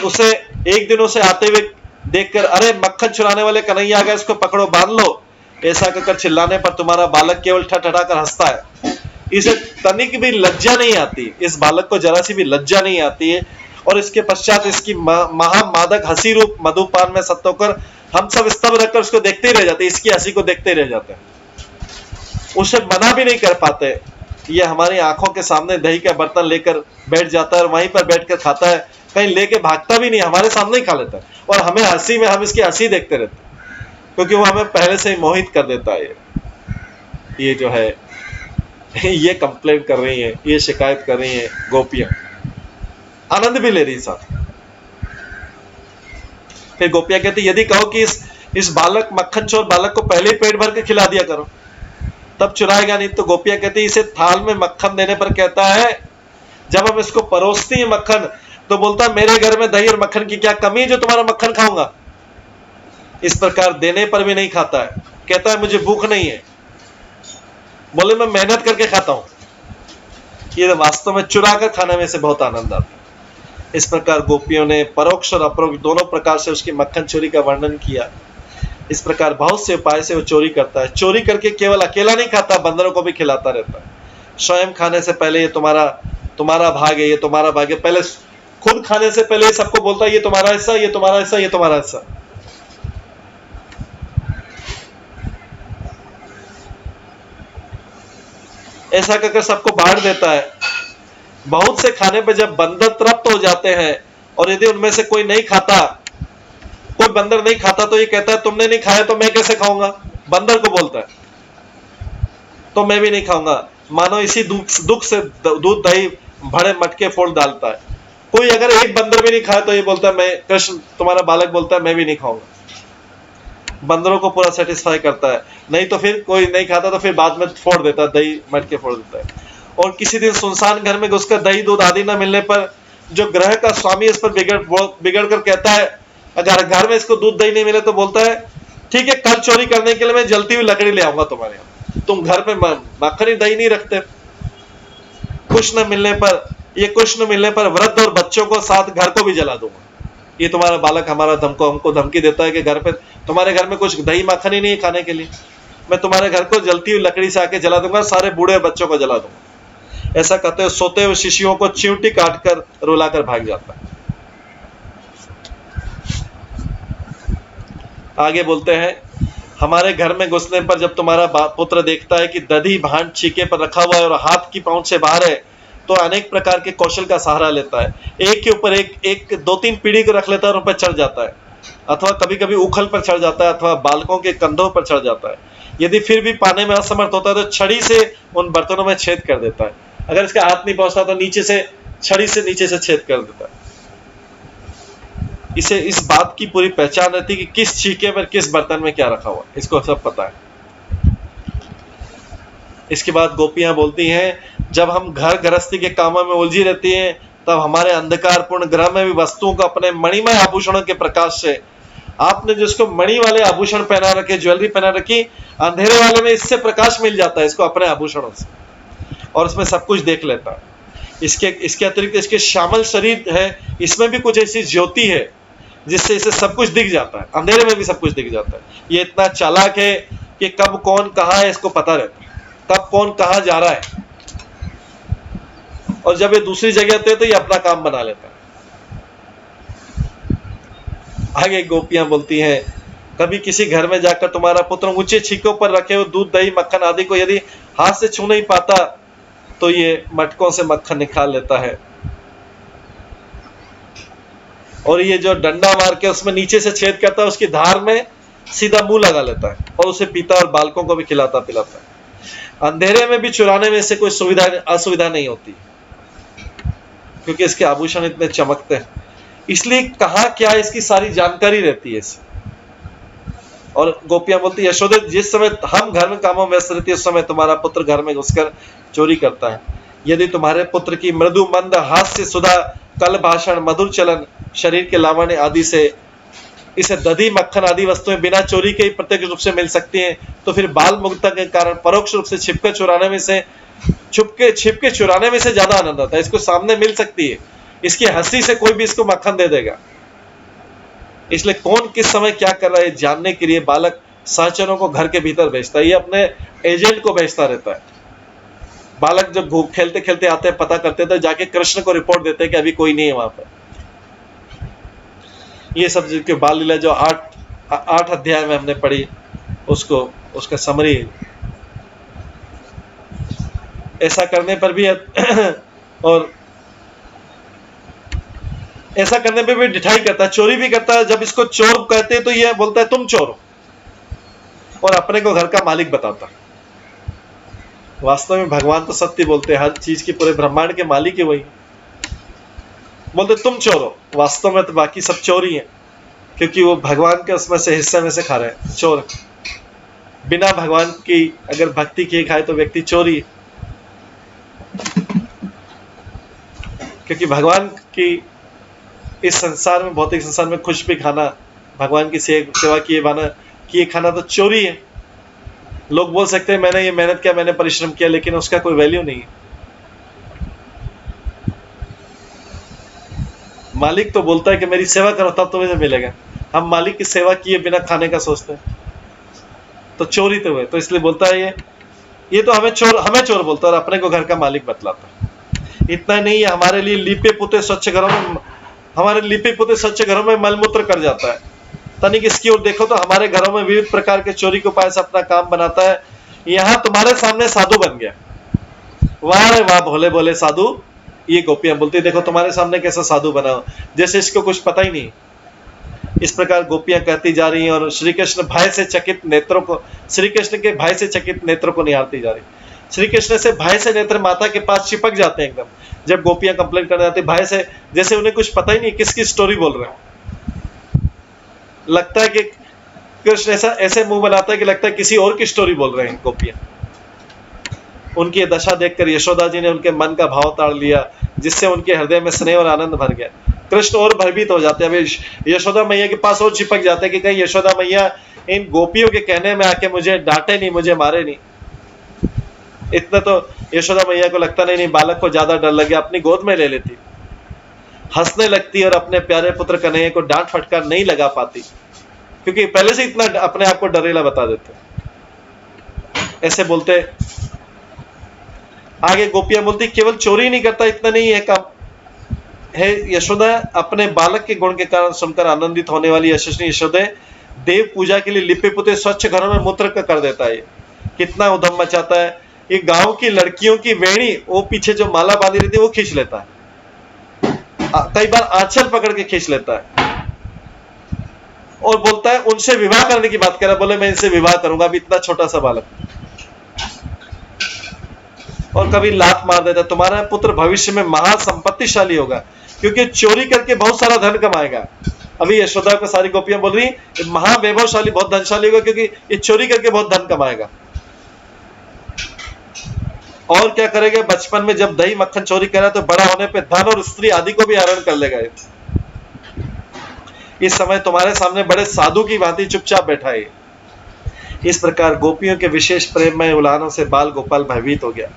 उसे आते हुए देखकर, अरे मक्खन चुराने वाले कन्हैया आ गए, इसको पकड़ो बांध लो, ऐसा कहकर चिल्लाने पर तुम्हारा बालक केवल ठठठाकर हंसता है। इसे तनिक भी लज्जा नहीं आती, इस बालक को जरा सी भी लज्जा नहीं आती है। और इसके पश्चात इसकी महामादक हंसी रूप मधुपान में सत्त होकर हम सब स्तब्ध रखकर उसको देखते ही रह जाते, इसकी हंसी को देखते ही रह जाते हैं, उसे मना भी नहीं कर पाते। ये हमारी आंखों के सामने दही का बर्तन लेकर बैठ जाता है और वहीं पर बैठकर खाता है, कहीं लेके भागता भी नहीं, हमारे सामने ही खा लेता है। और हमें हंसी में हम इसकी हंसी देखते रहते हैं, क्योंकि वो हमें पहले से ही मोहित कर देता है। ये जो है ये कंप्लेंट कर रही है, ये शिकायत कर रही है गोपियां, आनंद भी ले रही साथ। फिर गोपियां कहती, यदि कहो कि इस बालक मक्खन चोर बालक को पहले ही पेट भर के खिला दिया करो, तब चुराएगा नहीं। तो गोपियां कहती, इसे थाल में मक्खन देने पर कहता है, जब हम इसको परोसती है मक्खन तो बोलता है, मेरे घर में दही और मक्खन की क्या कमी है जो तुम्हारा मक्खन खाऊंगा। इस प्रकार देने पर भी नहीं खाता है, कहता है मुझे भूख नहीं है, बोले मैं मेहनत करके खाता हूं। ये वास्तव में चुरा कर खाने में से बहुत आनंद आता है। इस प्रकार गोपियों ने परोक्ष और अपरोक्ष दोनों प्रकार से उसकी मक्खन चोरी का वर्णन किया। इस प्रकार बहुत से उपाय से वो चोरी करता है। चोरी करके केवल अकेला नहीं खाता, बंदरों को भी खिलाता रहता है। स्वयं खाने से पहले ये तुम्हारा भाग है, ये तुम्हारा भाग है, पहले खुद खाने से पहले सबको बोलता है ये तुम्हारा हिस्सा, ये तुम्हारा हिस्सा, ये तुम्हारा हिस्सा। ऐसा करके सबको बांट देता है। बहुत से खाने पे जब बंदर तृप्त हो जाते हैं और यदि उनमें से कोई नहीं खाता, कोई बंदर नहीं खाता, तो ये कहता है तुमने नहीं खाया तो मैं कैसे खाऊंगा। बंदर को बोलता है तो मैं भी नहीं खाऊंगा। मानो इसी दुख से दूध दही भरे मटके फोड़ डालता है। कोई अगर एक बंदर भी नहीं खाया तो ये बोलता है, मैं कृष्ण तुम्हारा बालक बोलता है मैं भी नहीं खाऊंगा। बंदरों को पूरा सेटिस्फाई करता है। नहीं तो फिर कोई नहीं खाता तो फिर बाद में फोड़ देता है, दही मटके फोड़ देता है। और किसी दिन सुनसान घर में घुसकर दही दूध आदि न मिलने पर जो ग्रह का स्वामी इस पर बिगड़ कर कहता है, अगर घर में इसको दूध दही नहीं मिले तो बोलता है, ठीक है कल चोरी करने के लिए मैं जलती हुई लकड़ी ले आऊंगा तुम्हारे यहाँ, तुम घर पे मक्खन दही नहीं रखते। कुछ न मिलने पर वृद्ध और बच्चों को साथ घर को भी जला दूंगा। ये तुम्हारा बालक हमको धमकी देता है कि घर पे तुम्हारे घर में कुछ दही मक्खन ही नहीं खाने के लिए, मैं तुम्हारे घर को जलती हुई लकड़ी से आके जला दूंगा, सारे बूढ़े बच्चों को जला दूंगा। ऐसा कहते हुए सोते हुए शिष्यों को चिंटी काटकर रुलाकर भाग जाता है। आगे बोलते हैं, हमारे घर में घुसने पर जब तुम्हारा पुत्र देखता है कि दधी भांड छीके पर रखा हुआ है और हाथ की पहुंच से बाहर है, तो अनेक प्रकार के कौशल का सहारा लेता है। एक के ऊपर एक 2-3 पीढ़ी को रख लेता है और उन पर चढ़ जाता है, अथवा कभी कभी उखल पर चढ़ जाता है, अथवा बालकों के कंधों पर चढ़ जाता है। यदि फिर भी पाने में असमर्थ होता है तो छड़ी से उन बर्तनों में छेद कर देता है। अगर इसका हाथ नहीं पहुंचता तो नीचे से छड़ी से नीचे से छेद कर देता है। इसे इस बात की पूरी पहचान रहती कि किस छीके पर किस बर्तन में क्या रखा हुआ, इसको सब पता है। इसके बाद गोपियां बोलती हैं, जब हम घर गृहस्थी के कामों में उलझी रहती हैं तब हमारे अंधकारपूर्ण ग्रह में भी वस्तुओं को अपने मणिमय आभूषणों के प्रकाश से, आपने जिसको मणि वाले आभूषण पहना रखे, ज्वेलरी पहना रखी, अंधेरे वाले में इससे प्रकाश मिल जाता है इसको अपने आभूषणों से, और इसमें सब कुछ देख लेता है। इसके अतिरिक्त इसके श्यामल शरीर है, इसमें भी कुछ ऐसी ज्योति है जिससे इसे सब कुछ दिख जाता है, अंधेरे में भी सब कुछ दिख जाता है। ये इतना चालाक है कि कब कौन कहाँ है इसको पता रहता है, कब कौन कहाँ जा रहा है, और जब ये दूसरी जगह आते हैं तो ये अपना काम बना लेता है। आगे गोपियां बोलती हैं, कभी किसी घर में जाकर तुम्हारा पुत्र ऊंचे छीकों पर रखे हुए दूध दही मक्खन आदि को यदि हाथ से छू नहीं पाता तो ये मटकों से मक्खन निकाल लेता है, और ये जो डंडा मार के उसमें नीचे से छेद करता है उसकी धार में सीधा मुंह लगा लेता है और उसे पीता और बालकों को भी खिलाता पिलाता है। अंधेरे में भी चुराने में से कोई सुविधा असुविधा नहीं होती, क्योंकि इसके आभूषण इतने चमकते हैं, इसलिए कहाँ क्या इसकी सारी जानकारी रहती है इसे। और गोपियां बोलती, यशोदा जिस समय हम घर में कामों में व्यस्त रहती है उस समय तुम्हारा पुत्र घर में घुसकर चोरी करता है। यदि तुम्हारे पुत्र की मृदु मंद हास्य सुधा कल भाषण मधुर चलन शरीर के लावण्य आदि से इसे दधी मक्खन आदि वस्तुएं बिना चोरी के ही प्रत्यक्ष रूप से मिल सकती हैं, तो फिर बाल मुक्ता के कारण परोक्ष रूप से छिपके चुराने में से ज्यादा आनंद आता है। इसको सामने मिल सकती है, इसकी हंसी से कोई भी इसको मक्खन दे देगा। इसलिए कौन किस समय क्या कर रहा है जानने के लिए बालक सहचरों को घर के भीतर भेजता है, ये अपने एजेंट को भेजता रहता है। बालक जब खेलते खेलते आते हैं पता करते थे, जाके कृष्ण को रिपोर्ट देते हैं कि अभी कोई नहीं है वहां पर। ये सब जो बाल लीला जो 8 अध्याय में हमने पढ़ी उसका समरी। ऐसा करने पर भी और ऐसा करने पे भी ढिठाई करता है, चोरी भी करता है। जब इसको चोर कहते हैं तो ये बोलता है तुम चोर हो, और अपने को घर का मालिक बताता है। वास्तव में भगवान तो सत्य बोलते हैं, हर चीज की पूरे ब्रह्मांड के मालिक है वही। बोलते तुम चोर हो, वास्तव में तो बाकी सब चोर ही है, क्योंकि वो भगवान के उसमें से हिस्से में से खा रहे हैं। चोर बिना भगवान की अगर भक्ति किए खाए तो व्यक्ति चोरी है, क्योंकि भगवान की इस संसार में भौतिक संसार में कुछ भी खाना, भगवान की सेवा किए खाना तो चोरी है। लोग बोल सकते हैं मैंने ये मेहनत किया, मैंने परिश्रम किया, लेकिन उसका कोई वैल्यू नहीं है। मालिक तो बोलता है कि मेरी सेवा करो तब तुम्हें मिलेगा। हम मालिक की सेवा किए बिना खाने का सोचते हैं तो चोरी तो हुए। तो इसलिए बोलता है ये तो हमें चोर बोलता है और अपने को घर का मालिक बतलाता है। इतना नहीं है, हमारे लिए लिपे पुते स्वच्छ घरों में मलमूत्र कर जाता है। तनिक इसकी ओर देखो तो हमारे घरों में विविध प्रकार के चोरी के उपाय से अपना काम बनाता है। यहाँ तुम्हारे सामने साधु बन गया। वाह रे वाह भोले भोले साधु। ये गोपियां बोलती देखो तुम्हारे सामने कैसा साधु बना, जैसे इसको कुछ पता ही नहीं। इस प्रकार गोपियां कहती जा रही हैं और श्री कृष्ण के भय से चकित नेत्रों को निहारती जा रही। श्री कृष्ण से भय से नेत्र माता के पास चिपक जाते हैं एकदम। जब गोपियां कंप्लेंट करने जाती भय से, जैसे उन्हें कुछ पता ही नहीं किसकी स्टोरी बोल रहे हैं। लगता है कि कृष्ण ऐसे मुंह बनाता है कि लगता है किसी और की स्टोरी बोल रहे हैं गोपियां। उनकी ये दशा देखकर यशोदा जी ने उनके मन का भाव ताड़ लिया, जिससे उनके हृदय में स्नेह और आनंद भर गया। कृष्ण और भयभीत हो जाते हैं, अभी यशोदा मैया के पास और चिपक जाते हैं कि कहीं यशोदा मैया इन गोपियों के कहने में आके मुझे डांटे नहीं, मुझे मारे नहीं। इतना तो यशोदा मैया को लगता नहीं बालक को ज्यादा डर लग गया, अपनी गोद में ले लेती, हंसने लगती और अपने प्यारे पुत्र कन्हैया को डांट फटकार नहीं लगा पाती, क्योंकि पहले से इतना अपने आप को डरेला बता देते। ऐसे बोलते आगे गोपियां बोलती केवल चोरी नहीं करता, इतना नहीं है काम है। यशोदा अपने बालक के गुण के कारण सुनकर आनंदित होने वाली यशस्वी यशोदा देव पूजा के लिए लिपे पुते स्वच्छ घरों में मूत्र कर देता है। कितना उधम मचाता है। ये गांव की लड़कियों की वेणी, वो पीछे जो माला बांधी रहती है वो खींच लेता है, कई बार आंचल पकड़ के खींच लेता है और बोलता है उनसे विवाह करने की बात कर रहा, बोले मैं इनसे विवाह करूंगा। अभी इतना छोटा सा बालक। और कभी लात मार देता है, तुम्हारा पुत्र भविष्य में महासंपत्तिशाली होगा, क्योंकि चोरी करके बहुत सारा धन कमाएगा। अभी यशोदा को सारी गोपियां बोल रही महावैभवशाली, बहुत धनशाली होगा, क्योंकि ये चोरी करके बहुत धन कमाएगा। और क्या करेगा, बचपन में जब दही मक्खन चोरी करा तो बड़ा होने पे धन और स्त्री आदि को भी हरण कर लेगा। इस समय तुम्हारे सामने बड़े साधु की भांति चुपचाप बैठा है। इस प्रकार गोपियों के विशेष प्रेम में उलानों से बाल गोपाल भयभीत हो गया।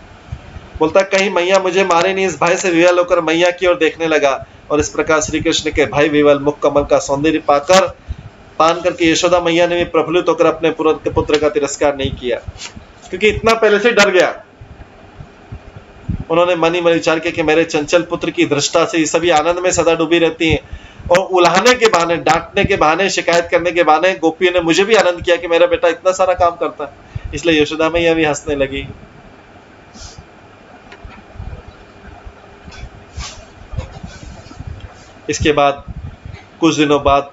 बोलता है कहीं मैया मुझे मारे नहीं। इस भय से विवल होकर मैया की ओर देखने लगा और इस प्रकार श्री कृष्ण के भय विवल मुख कमल का सौंदर्य पान करके यशोदा मैया ने भी प्रफुल्लित होकर अपने पुत्र का तिरस्कार नहीं किया, क्योंकि इतना पहले से डर गया। उन्होंने मन ही मन विचार किया कि मेरे चंचल पुत्र की दृष्टा से ये सभी आनंद में सदा डूबी रहती हैं और उल्हाने के बहाने, डांटने के बहाने, शिकायत करने के बहाने गोपियों ने मुझे भी आनंद किया कि मेरा बेटा इतना सारा काम करता है। इसलिए यशोदा मैया भी हंसने लगी। इसके बाद कुछ दिनों बाद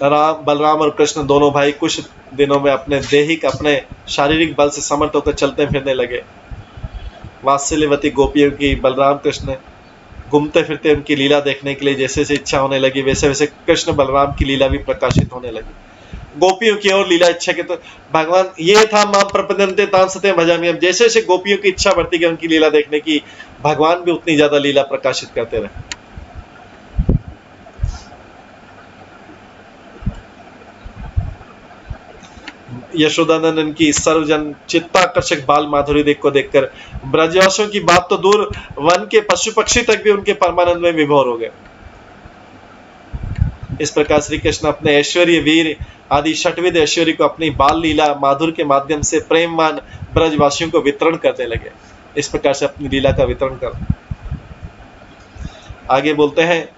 बलराम और कृष्ण दोनों भाई कुछ दिनों में अपने दैहिक, अपने शारीरिक बल से समर्थ होकर चलते फिरने लगे। वात्सल्यवती गोपियों की बलराम कृष्ण घूमते फिरते उनकी लीला देखने के लिए जैसे जैसे इच्छा होने लगी, वैसे वैसे कृष्ण बलराम की लीला भी प्रकाशित होने लगी। गोपियों की और लीला इच्छा के तो भगवान ये था मां प्रपद्यन्ते तां सते भजामि। अब जैसे जैसे गोपियों की इच्छा बढ़ती गई उनकी लीला देखने की, भगवान भी उतनी ज्यादा लीला प्रकाशित करते रहे। यशोदानंदन की सर्वजन चित्ताकर्षक बाल माधुरी को देखकर ब्रजवासियों की बात तो दूर, वन के पशु पक्षी तक भी उनके परमानंद में विभोर हो गए। इस प्रकार श्री कृष्ण अपने ऐश्वर्य, वीर आदि षटविध ऐश्वर्य को अपनी बाल लीला माधुर के माध्यम से प्रेमवान ब्रजवासियों को वितरण करने लगे। इस प्रकार से अपनी लीला का वितरण कर आगे बोलते हैं,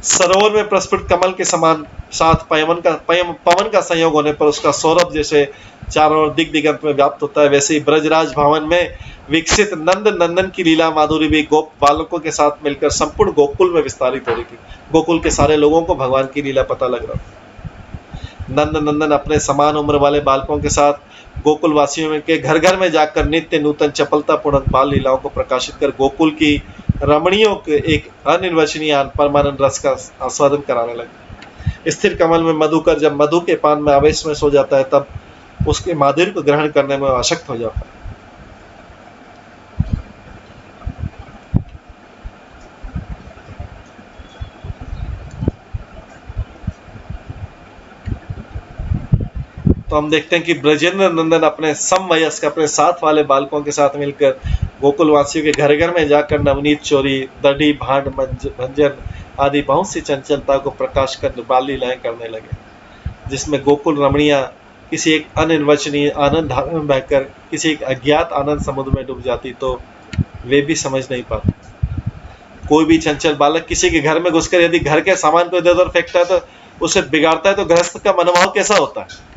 सरोवर में प्रस्फुट कमल के समान साथ पवन का संयोग होने पर उसका सौरभ जैसे चारों ओर दिग्दिगंत में व्याप्त होता है, वैसे ही ब्रजराज भवन में विकसित नंद नंदन की लीला माधुरी भी गोप बालकों के साथ मिलकर संपूर्ण गोकुल में विस्तारित हो रही थी। गोकुल के सारे लोगों को भगवान की लीला पता लग रहा था। नंद नंदन अपने समान उम्र वाले बालकों के साथ गोकुल वासियों के घर घर में जाकर नित्य नूतन चपलतापूर्ण बाल लीलाओं को प्रकाशित कर गोकुल की रमणियों के एक अनिर्वचनीय परमानंद रस का आस्वादन कराने लगे। स्थिर कमल में मधुकर जब मधु के पान में आवेश में सो जाता है, तब उसके माधुर्य को ग्रहण करने में आसक्त हो जाता है। तो हम देखते हैं कि ब्रजेंद्र नंदन अपने समवयस्क, अपने साथ वाले बालकों के साथ मिलकर गोकुल वासियों के घर घर में जाकर नवनीत चोरी, दढ़ी, भांड, भंजन आदि बहुत सी चंचलता को प्रकाश कर बाल लीलाएं करने लगे, जिसमें गोकुल रमणियां किसी एक अनिर्वचनीय आनंद धारा में बहकर किसी एक अज्ञात आनंद समुद्र में डूब जाती तो वे भी समझ नहीं पाते। कोई भी चंचल बालक किसी के घर में घुसकर यदि घर के सामान को इधर उधर फेंकता है तो उसे बिगाड़ता है, तो गृहस्थ का मनोभाव कैसा होता है।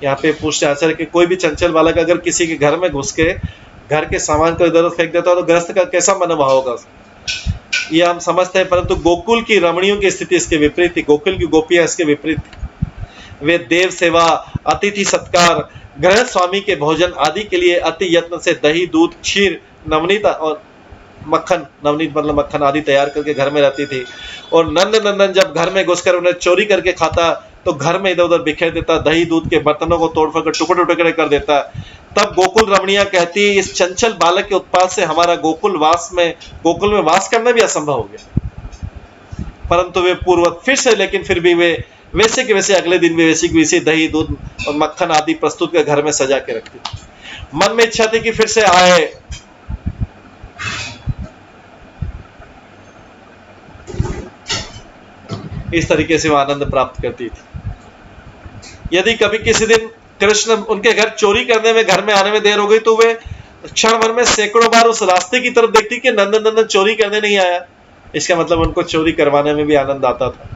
यहाँ पे पूछते आचार्य कि कोई भी चंचल बालक अगर किसी के घर में घुस के घर के सामान को इधर उधर फेंक देता है तो गृहस्थ का कैसा मनोभाव होगा, ये हम समझते हैं। परंतु गोकुल की रमणियों की स्थिति इसके विपरीत थी। गोकुल की गोपियां इसके विपरीत थी। वे देव सेवा, अतिथि सत्कार, गृह स्वामी के भोजन आदि के लिए अति यत्न से दही, दूध, क्षीर, नवनीत और मक्खन, नवनीत मतलब मक्खन आदि तैयार करके घर में रहती थी। और नंद नंदन जब घर में घुसकर उन्हें चोरी करके खाता तो घर में इधर उधर बिखेर देता, दही दूध के बर्तनों को तोड़ फोड़ कर टुकड़े टुकड़े कर देता। तब गोकुल रमणियां कहती, इस चंचल बालक के उत्पाद से हमारा गोकुल में वास करना भी असंभव हो गया। परंतु वे पूर्ववत फिर भी वे वैसे के वैसे अगले दिन भी वैसी की वैसी दही, दूध और मक्खन आदि प्रस्तुत कर घर में सजा के रखती। मन में इच्छा थी कि फिर से आए। इस तरीके से वो आनंद प्राप्त करती थी। यदि कभी किसी दिन कृष्ण उनके घर चोरी करने में, घर में आने में देर हो गई तो वे क्षण भर में सैकड़ों बार उस रास्ते की तरफ देखती कि नंदन नंदन चोरी करने नहीं आया। इसका मतलब उनको चोरी करवाने में भी आनंद आता था।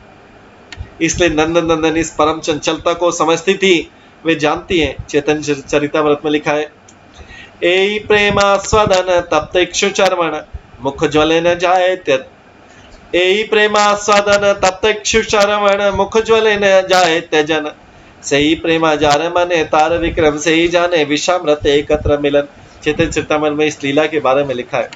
इसलिए नंदन नंदन इस परम चंचलता को समझती थी। वे जानती हैं, चैतन्य चरितामृत में लिखा है, एई प्रेमास्वादन तप्त इक्षु चर्मण मुख ज्वले न जाए त्यज। एई प्रेमास्वादन तप्त इक्षु चर्मण मुख ज्वले न जाए त्यजन। सही प्रेमा जार मने तार विक्रम से ही जाने विषामृत एकत्र मिलन। चैतन्य चरितामृत में इस लीला के बारे में लिखा है।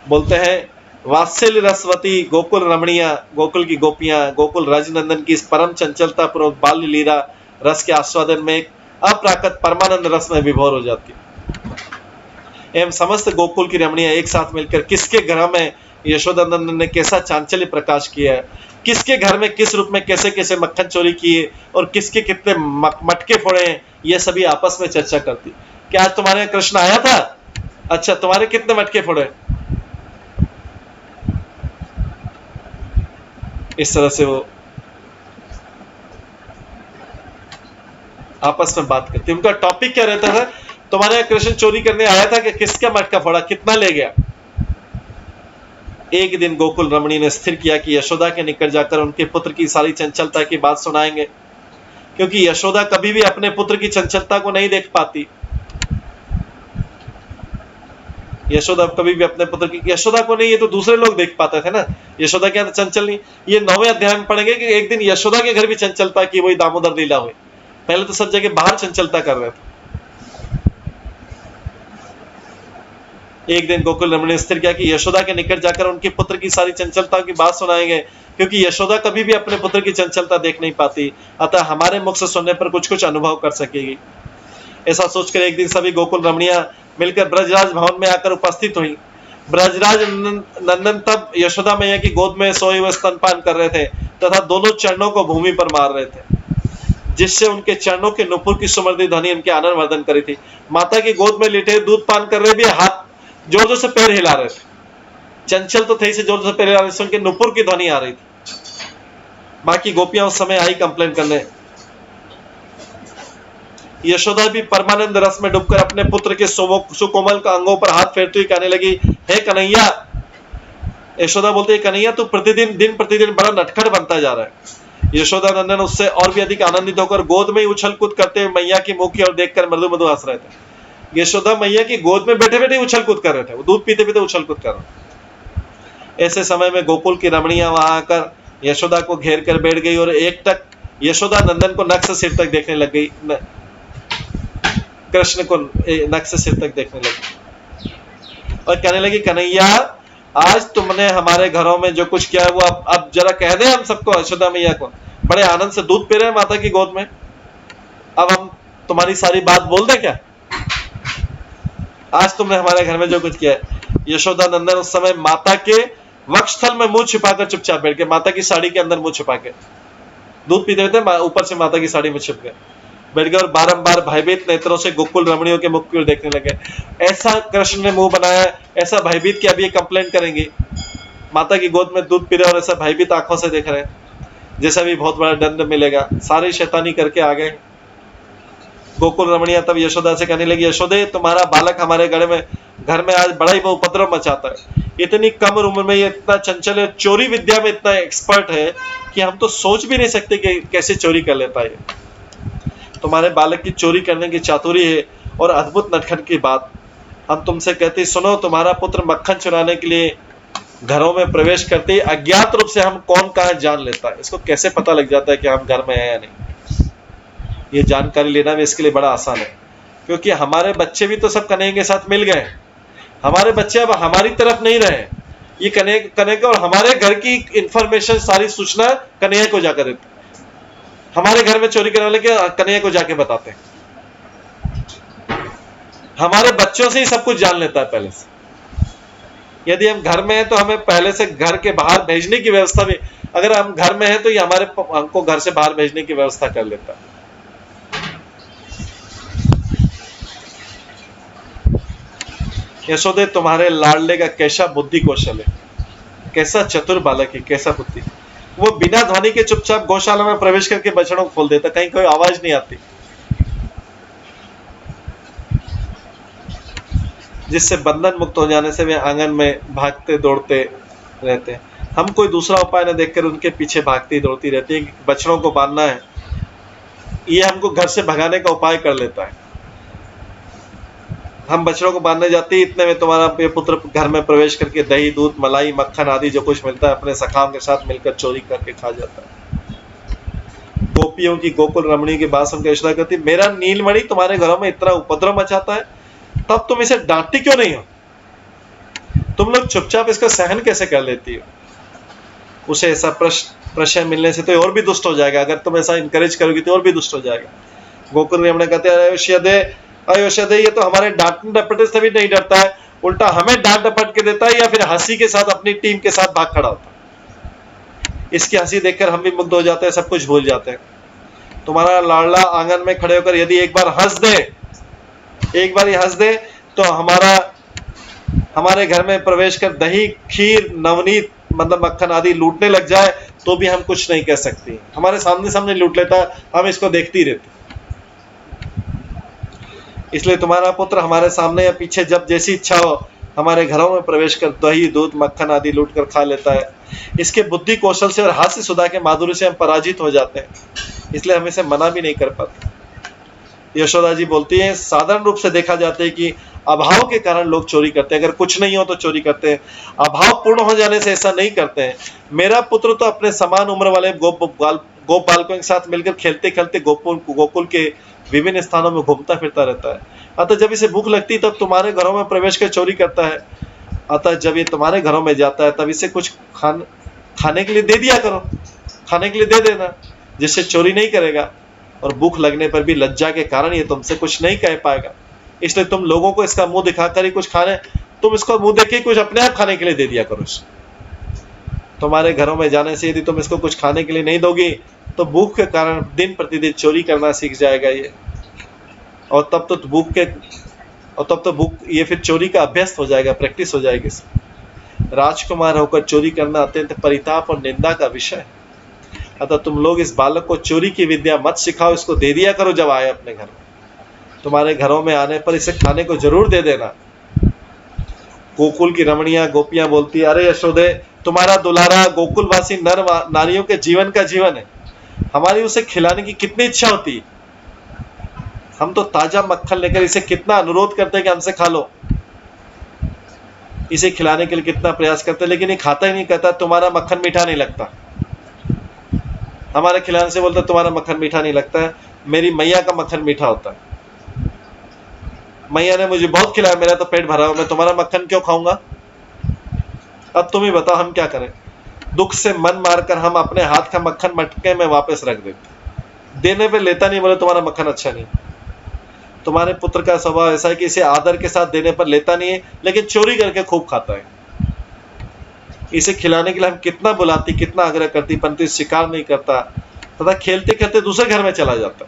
बोलते हैं, वात्सल्य रसवती गोकुल रमणिया, गोकुल की गोपियां गोकुल राजनंदन की इस परम चंचलता पूर्वक बाल लीला रस के आस्वादन में एक अप्राकृत परमानंद रस में विभोर हो जाती। एवं समस्त गोकुल की रमणियां एक साथ मिलकर किसके घर में यशोदानंदन ने कैसा चांचल्य प्रकाश किया है, किसके घर में किस रूप में कैसे कैसे मक्खन चोरी किए और किसके कितने मटके फोड़े हैं, ये सभी आपस में चर्चा करती। क्या आज तुम्हारे यहाँ कृष्ण आया था? अच्छा, तुम्हारे कितने मटके फोड़े? इस तरह से वो आपस में बात करते। उनका टॉपिक क्या रहता था? तुम्हारे यहाँ कृष्ण चोरी करने आया था कि किसका मटका फोड़ा, कितना ले गया? एक दिन गोकुल रमणी ने स्थिर किया कि यशोदा के निकट जाकर उनके पुत्र की सारी चंचलता की बात सुनाएंगे, क्योंकि यशोदा कभी भी अपने पुत्र की चंचलता को नहीं देख पाती। यशोदा कभी भी अपने पुत्र की, यशोदा को नहीं, ये तो दूसरे लोग देख पाते थे ना, यशोदा क्या चंचल नहीं। ये 9वें अध्याय में पढ़ेंगे कि एक दिन यशोदा के घर भी चंचलता की, वही दामोदर लीला हुई। पहले तो सब जगह बाहर चंचलता कर रहे थे। एक दिन गोकुल रमणी ने स्थिर किया कि यशोदा के निकट जाकर उनके पुत्र की सारी चंचलता की बात सुनाएंगे, क्योंकि यशोदा कभी भी अपने पुत्र की चंचलता देख नहीं पाती, अतः हमारे मुख से सुनने पर कुछ कुछ अनुभव कर सकेगी। ऐसा सोचकर एक दिन सभी गोकुल रमणियां मिलकर ब्रजराज भवन में आकर उपस्थित हुई। ब्रजराज नंदन तब यशोदा मैया की गोद में सोए हुए स्तनपान कर रहे थे तथा दोनों चरणों को भूमि पर मार रहे थे, जिससे उनके चरणों के नुपुर की सुमधुर ध्वनि उनके आनंद वर्धन करी थी। माता की गोद में लेटे दूध पान कर रहे भी हाथ जोर जोर से पैर हिला रहे थे, चंचल तो थे से जोर जोर से पैर हिला रहे थे, उनके नुपुर की ध्वनि आ रही थी। बाकी गोपियां उस समय आई कंप्लेन करने। यशोदा भी परमानंद रस में डूबकर अपने पुत्र के सुकोमल अंगों पर हाथ फेरती हुई कहने लगी, हे कन्हैया। यशोदा बोलती है, कन्हैया तू दिन प्रतिदिन बड़ा नटखट बनता जा रहा है। यशोदा नंदन उससे और भी अधिक आनंदित होकर गोद में ही उछल कूद करते हुए मैया की मुख की ओर देखकर मृदु मृदु हंस रहे थे। यशोदा मैया की गोद में बैठे बैठे उछल कूद कर रहे थे, वो दूध पीते पीते उछल कूद कर रहे। ऐसे समय में गोकुल की रमणियां वहां आकर यशोदा को घेर कर बैठ गई और एक टक यशोदा नंदन को नक से सिर तक देखने लग गई, कृष्ण को नक से सिर तक देखने लगी और कहने लगी, कन्हैया आज तुमने हमारे घरों में जो कुछ किया है वो अब जरा कह दे हम सबको। यशोदा मैया को बड़े आनंद से दूध पी रहे हैं माता की गोद में, अब हम तुम्हारी सारी बात बोल दें क्या? आज तुमने हमारे घर में जो कुछ किया है। यशोदा नंदन उस समय माता के वक्षस्थल में मुंह छिपाकर चुपचाप बैठ के, माता की साड़ी के अंदर मुंह छिपा के दूध पीते हुए ऊपर से माता की साड़ी में छिप गए, बैठ गए और बारंबार भयभीत नेत्रों से गोकुल रमणियों के मुख की ओर देखने लगे। ऐसा कृष्ण ने मुंह बनाया, ऐसा भयभीत कि अभी ये कंप्लेंट करेंगी, माता की गोद में दूध पी रहे और ऐसा भयभीत आंखों से देख रहे हैं, जैसा भी बहुत बड़ा दंड मिलेगा। सारी शैतानी करके आ गए। गोकुल रमणिया तब यशोदा से कहने लगी, यशोदे तुम्हारा बालक हमारे घर में आज बड़ा ही उपद्रव मचाता है। इतनी कम उम्र में ये इतना चंचल है, चोरी विद्या में इतना एक्सपर्ट है कि हम तो सोच भी नहीं सकते कि कैसे चोरी कर लेता है। तुम्हारे बालक की चोरी करने की चातुरी है और अद्भुत नटखट की बात। हम तुमसे कहते सुनो, तुम्हारा पुत्र मक्खन चुराने के लिए घरों में प्रवेश करते ही अज्ञात रूप से हम कौन कहां जान लेता है, इसको कैसे पता लग जाता है कि हम घर में हैं या नहीं। ये जानकारी लेना भी इसके लिए बड़ा आसान है, क्योंकि हमारे बच्चे भी तो सब कन्हैया के साथ मिल गए। हमारे बच्चे अब हमारी तरफ नहीं रहे, ये कन्हैया और हमारे घर की इंफॉर्मेशन सारी सूचना कन्हैया को जाकर देते। हमारे घर में चोरी करने वाले के कन्हैया को जाके बताते हैं। हमारे बच्चों से ही सब कुछ जान लेता है पहले से। यदि हम घर में हैं तो हमें पहले से घर के बाहर भेजने की व्यवस्था भी, अगर हम घर में हैं तो ये हमको घर से बाहर भेजने की व्यवस्था कर लेता है। यशोदे तुम्हारे लाडले का कैसा बुद्धि कौशल है, कैसा चतुर बालक है, कैसा बुद्धि। वो बिना ध्वनि के चुपचाप गौशाला में प्रवेश करके बछड़ों को खोल देता, कहीं कोई आवाज नहीं आती, जिससे बंधन मुक्त हो जाने से वे आंगन में भागते दौड़ते रहते हैं। हम कोई दूसरा उपाय न देखकर उनके पीछे भागती दौड़ती रहती है। बछड़ों को बांधना है, ये हमको घर से भगाने का उपाय कर लेता है। हम बछड़ों को बांधने जाते ही इतने में तुम्हारा पुत्र घर में प्रवेश करके दही दूध मलाई मक्खन आदि जो कुछ मिलता है अपने सखाओं के साथ मिलकर चोरी करके खा जाता है। गोपियों की गोकुल रमणी की बात सुनकर यशोदा कहती, मेरा नीलमणि तुम्हारे घरों में इतना उपद्रव मचाता है, तब तुम इसे डांटती क्यों नहीं हो? तुम लोग चुपचाप इसका सहन कैसे कर लेती हो? उसे ऐसा प्रश्न मिलने से तो और भी दुष्ट हो जाएगा, अगर तुम ऐसा इंकरेज करोगी तो और भी दुष्ट हो जाएगा। गोकुल रमणी कहते हैं, अयोध्या ये तो हमारे डांटने डपटने से भी नहीं डरता है, उल्टा हमें डांट डपट के देता है या फिर हंसी के साथ अपनी टीम के साथ भाग खड़ा होता है। इसकी हंसी देखकर हम भी मुग्ध हो जाते हैं, सब कुछ भूल जाते हैं। तुम्हारा लाडला आंगन में खड़े होकर यदि एक बार हंस दे तो हमारा हमारे घर में प्रवेश कर दही, खीर, नवनीत मतलब मक्खन आदि लूटने लग जाए तो भी हम कुछ नहीं कह सकते। हमारे सामने सामने लूट लेता, हम इसको देखते ही रहते। इसलिए तुम्हारा पुत्र हमारे सामने या पीछे जब जैसी इच्छा हो हमारे घरों में प्रवेश कर दही, दूध, मक्खन आदि लूट कर खा लेता है। इसके बुद्धि कौशल से और हास्य सुधा के माधुर्य से हम पराजित हो जाते हैं, इसलिए हम इसे मना भी नहीं कर पाते। यशोदा जी बोलती है, साधारण रूप से देखा जाता है कि अभाव के कारण लोग चोरी करते हैं। अगर कुछ नहीं हो तो चोरी करते हैं, अभाव पूर्ण हो जाने से ऐसा नहीं करते हैं। मेरा पुत्र तो अपने समान उम्र वाले गोप बालकों के साथ मिलकर खेलते खेलते गोकुल के विभिन्न स्थानों में घूमता फिरता रहता है। अतः जब इसे भूख लगती तब तुम्हारे घरों में प्रवेश कर चोरी करता है। अतः जब ये तुम्हारे घरों में जाता है तब इसे कुछ खाने के लिए दे दिया करो, खाने के लिए दे देना, जिससे चोरी नहीं करेगा और भूख लगने पर भी लज्जा के कारण ये तुमसे कुछ नहीं कह पाएगा। इसलिए तुम लोगों को इसका मुंह दिखाकर ही कुछ खाने, तुम इसको मुंह देख के कुछ अपने आप खाने के लिए दे दिया करो। तुम्हारे घरों में जाने से यदि तुम इसको कुछ खाने के लिए नहीं दोगी तो भूख के कारण दिन प्रतिदिन चोरी करना सीख जाएगा ये, और तब तो भूख ये फिर चोरी का अभ्यस्त हो जाएगा, प्रैक्टिस हो जाएगी। राजकुमार होकर चोरी करना अत्यंत परिताप और निंदा का विषय है। अतः तुम लोग इस बालक को चोरी की विद्या मत सिखाओ, इसको दे दिया करो जब आए अपने घर में। तुम्हारे घरों में आने पर इसे खाने को जरूर दे देना। गोकुल की रमणियां गोपियां बोलती, अरे यशोदे, तुम्हारा दुलारा गोकुलवासी नर नारियों के जीवन का जीवन है, हमारी उसे खिलाने की कितनी इच्छा होती। हम तो ताजा मक्खन लेकर इसे कितना अनुरोध करते हैं कि हमसे खा लो, इसे खिलाने के लिए कितना प्रयास करते, लेकिन ये खाता ही नहीं। कहता तुम्हारा मक्खन मीठा नहीं लगता। हमारे खिलाने से बोलता तुम्हारा मक्खन मीठा नहीं लगता है, मेरी मैया का मक्खन मीठा होता है। मैया ने मुझे बहुत खिलाया, मेरा तो पेट भरा हुआ, मैं तुम्हारा मक्खन क्यों खाऊंगा। अब तुम ही बताओ हम क्या करें। दुख से मन मारकर हम अपने हाथ का मक्खन मटके में वापस रख देते, देने पे लेता नहीं, बोले तुम्हारा मक्खन अच्छा नहीं। तुम्हारे पुत्र का स्वभाव ऐसा है कि इसे आदर के साथ देने पर लेता नहीं है, लेकिन चोरी करके खूब खाता है। इसे खिलाने के लिए हम कितना बुलाती, कितना आग्रह करती, परंतु स्वीकार नहीं करता तथा खेलते खेलते दूसरे घर में चला जाता।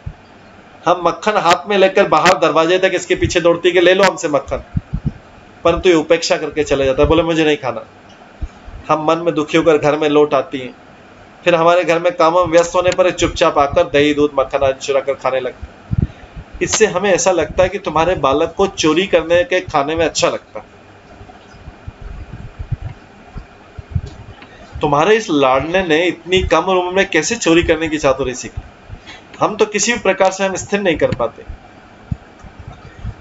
हम मक्खन हाथ में लेकर बाहर दरवाजे तक इसके पीछे दौड़ती कि ले लो हमसे मक्खन, परंतु ये उपेक्षा करके चले जाता है, बोले मुझे नहीं खाना। हम मन में दुखी होकर घर में लौट आती हैं, फिर हमारे घर में कामों में व्यस्त होने पर चुपचाप आकर दही, दूध, मक्खन आदि चुरा कर खाने लगते। इससे हमें ऐसा लगता है कि तुम्हारे बालक को चोरी करने के खाने में अच्छा लगता है। तुम्हारे इस लाडले ने इतनी कम उम्र में कैसे चोरी करने की चातुरी सीखी, हम तो किसी भी प्रकार से हम स्थिर नहीं कर पाते।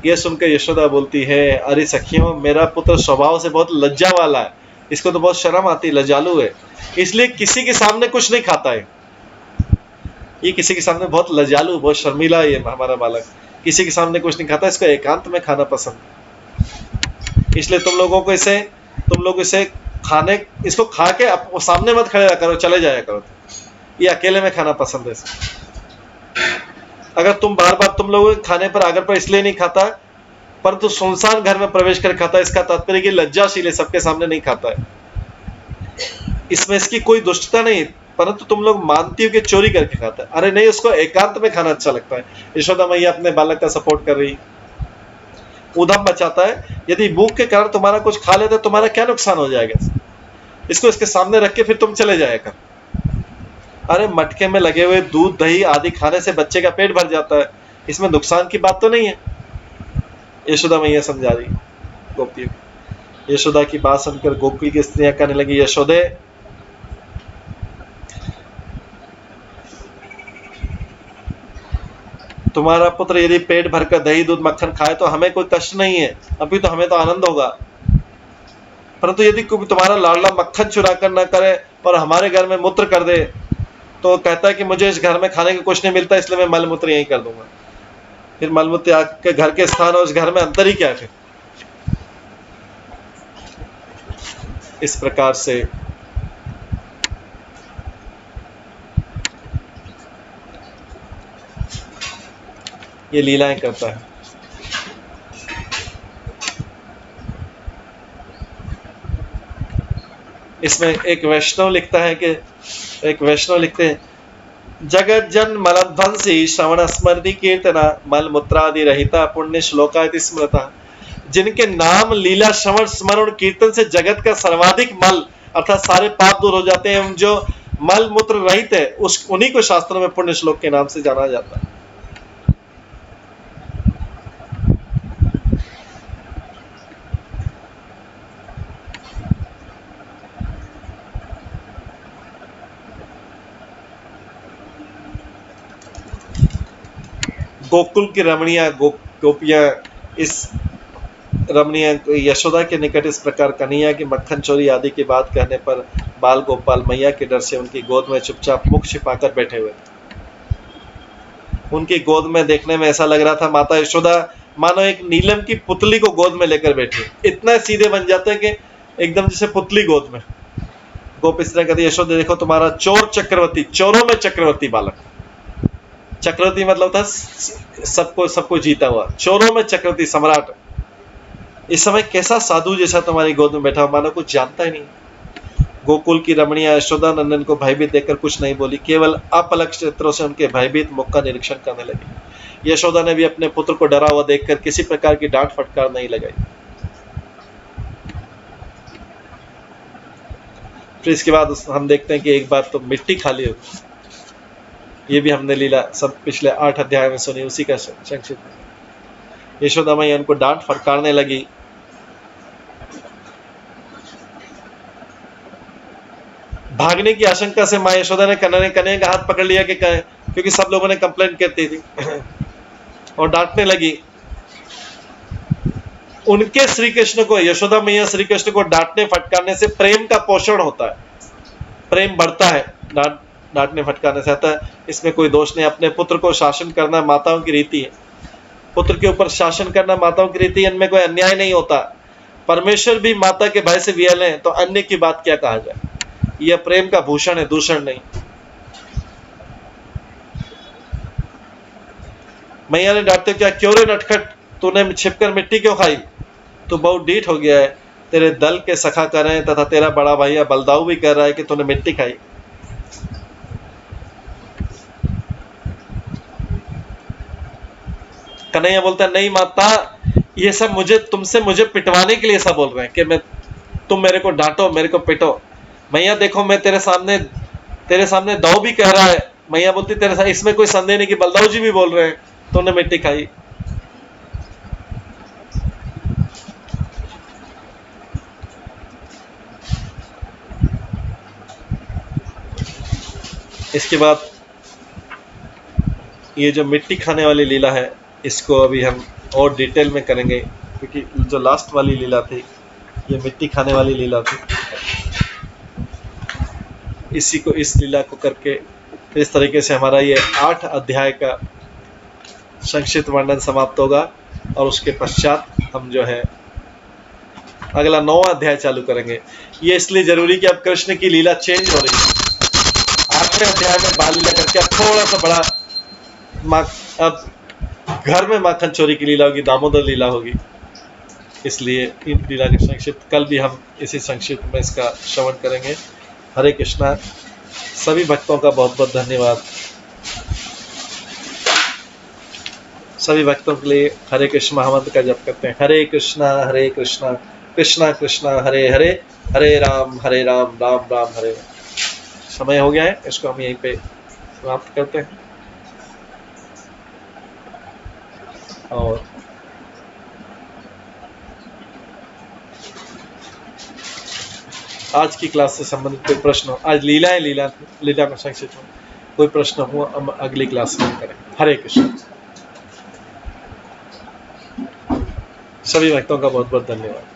यह सुनकर यशोदा बोलती है, अरे सखियों, मेरा पुत्र स्वभाव से बहुत लज्जा वाला है, इसको तो बहुत शर्म आती, लजालू है, इसलिए किसी के सामने कुछ नहीं खाता है। ये किसी के सामने बहुत लजालू, बहुत शर्मीला है ये हमारा बालक, किसी के सामने कुछ नहीं खाता, इसको एकांत में खाना पसंद। इसलिए तुम लोग इसे खाने, इसको खा के सामने मत खड़े रहा करो, चले जाया करो, ये अकेले में खाना पसंद है। अगर तुम बार बार तुम लोग खाने पर आगर पर इसलिए नहीं खाता, परंतु सुनसान घर में प्रवेश कर खाता है, इसका तात्पर्य कि लज्जाशील है, सबके सामने नहीं खाता है। इसमें इसकी कोई दुष्टता नहीं, परंतु तुम लोग मानती हो कि चोरी करके खाता है। अरे नहीं, उसको एकांत में खाना अच्छा लगता है। यशोदा मैया अपने बालक का सपोर्ट कर रही, उधम मचाता है। यदि भूख के कारण तुम्हारा कुछ खा लेता, तुम्हारा क्या नुकसान हो जाएगा। इसको इसके सामने रख के फिर तुम चले जाया कर। अरे मटके में लगे हुए दूध, दही आदि खाने से बच्चे का पेट भर जाता है, इसमें नुकसान की बात तो नहीं है। यशोदा मैया समझा रही गोपियों। यशोदा की बात सुनकर गोकुल की स्त्रियां कहने लगी, यशोदे, तुम्हारा पुत्र यदि पेट भरकर दही, दूध, मक्खन खाए तो हमें कोई कष्ट नहीं है, अभी तो हमें तो आनंद होगा। परंतु यदि तुम्हारा लाडला मक्खन चुरा कर न करे और हमारे घर में मूत्र कर दे, तो कहता है कि मुझे इस घर में खाने को कुछ नहीं मिलता, इसलिए मैं मलमूत्र यहीं कर दूंगा। फिर मलमूत्र आपके घर के स्थान और उस घर में अंतर ही क्या है। फिर इस प्रकार से ये लीलाएं करता है। इसमें एक वैष्णव लिखते हैं, जगत जन मलध्वंसी श्रवण स्मृति कीर्तना मल मूत्रादि रहिता पुण्य श्लोका इति स्मृता। जिनके नाम लीला श्रवण स्मरण कीर्तन से जगत का सर्वाधिक मल अर्थात सारे पाप दूर हो जाते हैं, जो मल मूत्र रहित है, उस उन्हीं को शास्त्रों में पुण्य श्लोक के नाम से जाना जाता है। गोकुल की रमणियां गोपियां इस रमणीय यशोदा के निकट इस प्रकार कन्हैया की मक्खन चोरी आदि की बात कहने पर बाल गोपाल मैया के डर से उनकी गोद में चुपचाप मुख छिपाकर बैठे हुए। उनकी गोद में देखने में ऐसा लग रहा था माता यशोदा मानो एक नीलम की पुतली को गोद में लेकर बैठी, इतना सीधे बन जाते हैं कि एकदम जैसे पुतली गोद में। गोप इस तरह कहती, यशोदा देखो तुम्हारा चोर चक्रवर्ती, चोरों में चक्रवर्ती बालक। चक्रवर्ती मतलब था सबको जीता हुआ, चोरों में चक्रवर्ती सम्राट। इस समय कैसा साधु जैसा तुम्हारी गोद में बैठा, मानो कुछ जानता ही नहीं। गोकुल की रमणिया यशोदा नंदन को भयभीत देखकर कुछ नहीं बोली, केवल अपलक नेत्रों से उनके भयभीत मुख का निरीक्षण करने लगी। यशोदा ने भी अपने पुत्र को डरा हुआ देखकर किसी प्रकार की डांट फटकार नहीं लगाई। फिर इसके बाद हम देखते हैं कि एक बार तो मिट्टी खाली हो, ये भी हमने लीला सब पिछले 8 अध्याय में सुनी, उसी का संक्षिप्त। यशोदा मैया उनको डांट फटकारने लगी। भागने की आशंका से मां यशोदा ने कन्हैया का हाथ पकड़ लिया कि क्योंकि सब लोगों ने कंप्लेंट करती थी और डांटने लगी। उनके श्री कृष्ण को, यशोदा मैया श्री कृष्ण को डांटने फटकारने से प्रेम का पोषण होता है, प्रेम बढ़ता है डांटने फटकारने से। आता है इसमें कोई दोष नहीं। अपने पुत्र को शासन करना माताओं की रीति है, पुत्र के ऊपर शासन करना माताओं की रीति है, इनमें कोई अन्याय नहीं होता। परमेश्वर भी माता के भय से वियल है, तो अन्य की बात क्या कहा जाए। यह प्रेम का भूषण है, दूषण नहीं। मैया ने डांटते, क्या क्यों रे नटखट, तूने छिपकर मिट्टी क्यों खाई, तू बहुत डीठ हो गया है। तेरे दल के सखा कर रहे हैं तथा तेरा बड़ा भैया बलदाऊ भी कर रहा है कि तूने मिट्टी खाई। कन्हैया बोलता, नहीं माता, ये सब मुझे पिटवाने के लिए सब बोल रहे हैं कि तुम मेरे को डांटो, मेरे को पिटो। मैया देखो मैं तेरे सामने दाऊ भी कह रहा है। मैया बोलती, तेरे साथ इसमें कोई संदेह नहीं कि बलदाऊ जी भी बोल रहे हैं तूने मिट्टी खाई। इसके बाद ये जो मिट्टी खाने वाली लीला है, इसको अभी हम और डिटेल में करेंगे, क्योंकि जो लास्ट वाली लीला थी ये मिट्टी खाने वाली लीला थी। इस लीला को करके इस तरीके से हमारा ये 8 अध्याय का संक्षिप्त वर्णन समाप्त होगा, और उसके पश्चात हम जो है अगला 9वां अध्याय चालू करेंगे। ये इसलिए जरूरी कि अब कृष्ण की लीला चेंज हो रही है। 8वें अध्याय में बाल लीला करके अब थोड़ा सा बड़ा अब घर में माखन चोरी की लीला होगी, दामोदर लीला होगी। इसलिए इन लीला के संक्षिप्त कल भी हम इसी संक्षिप्त में इसका श्रवण करेंगे। हरे कृष्णा। सभी भक्तों का बहुत बहुत धन्यवाद। सभी भक्तों के लिए हरे कृष्ण महामंत्र का जप करते हैं। हरे कृष्णा कृष्णा कृष्णा हरे हरे, हरे राम राम राम हरे। समय हो गया है, इसको हम यहीं पे समाप्त करते हैं। और आज की क्लास से संबंधित कोई प्रश्न हो, आज लीला में संक्षिप्त कोई प्रश्न हो, हम अगली क्लास में करें। हरे कृष्ण। सभी भक्तों का बहुत बहुत धन्यवाद।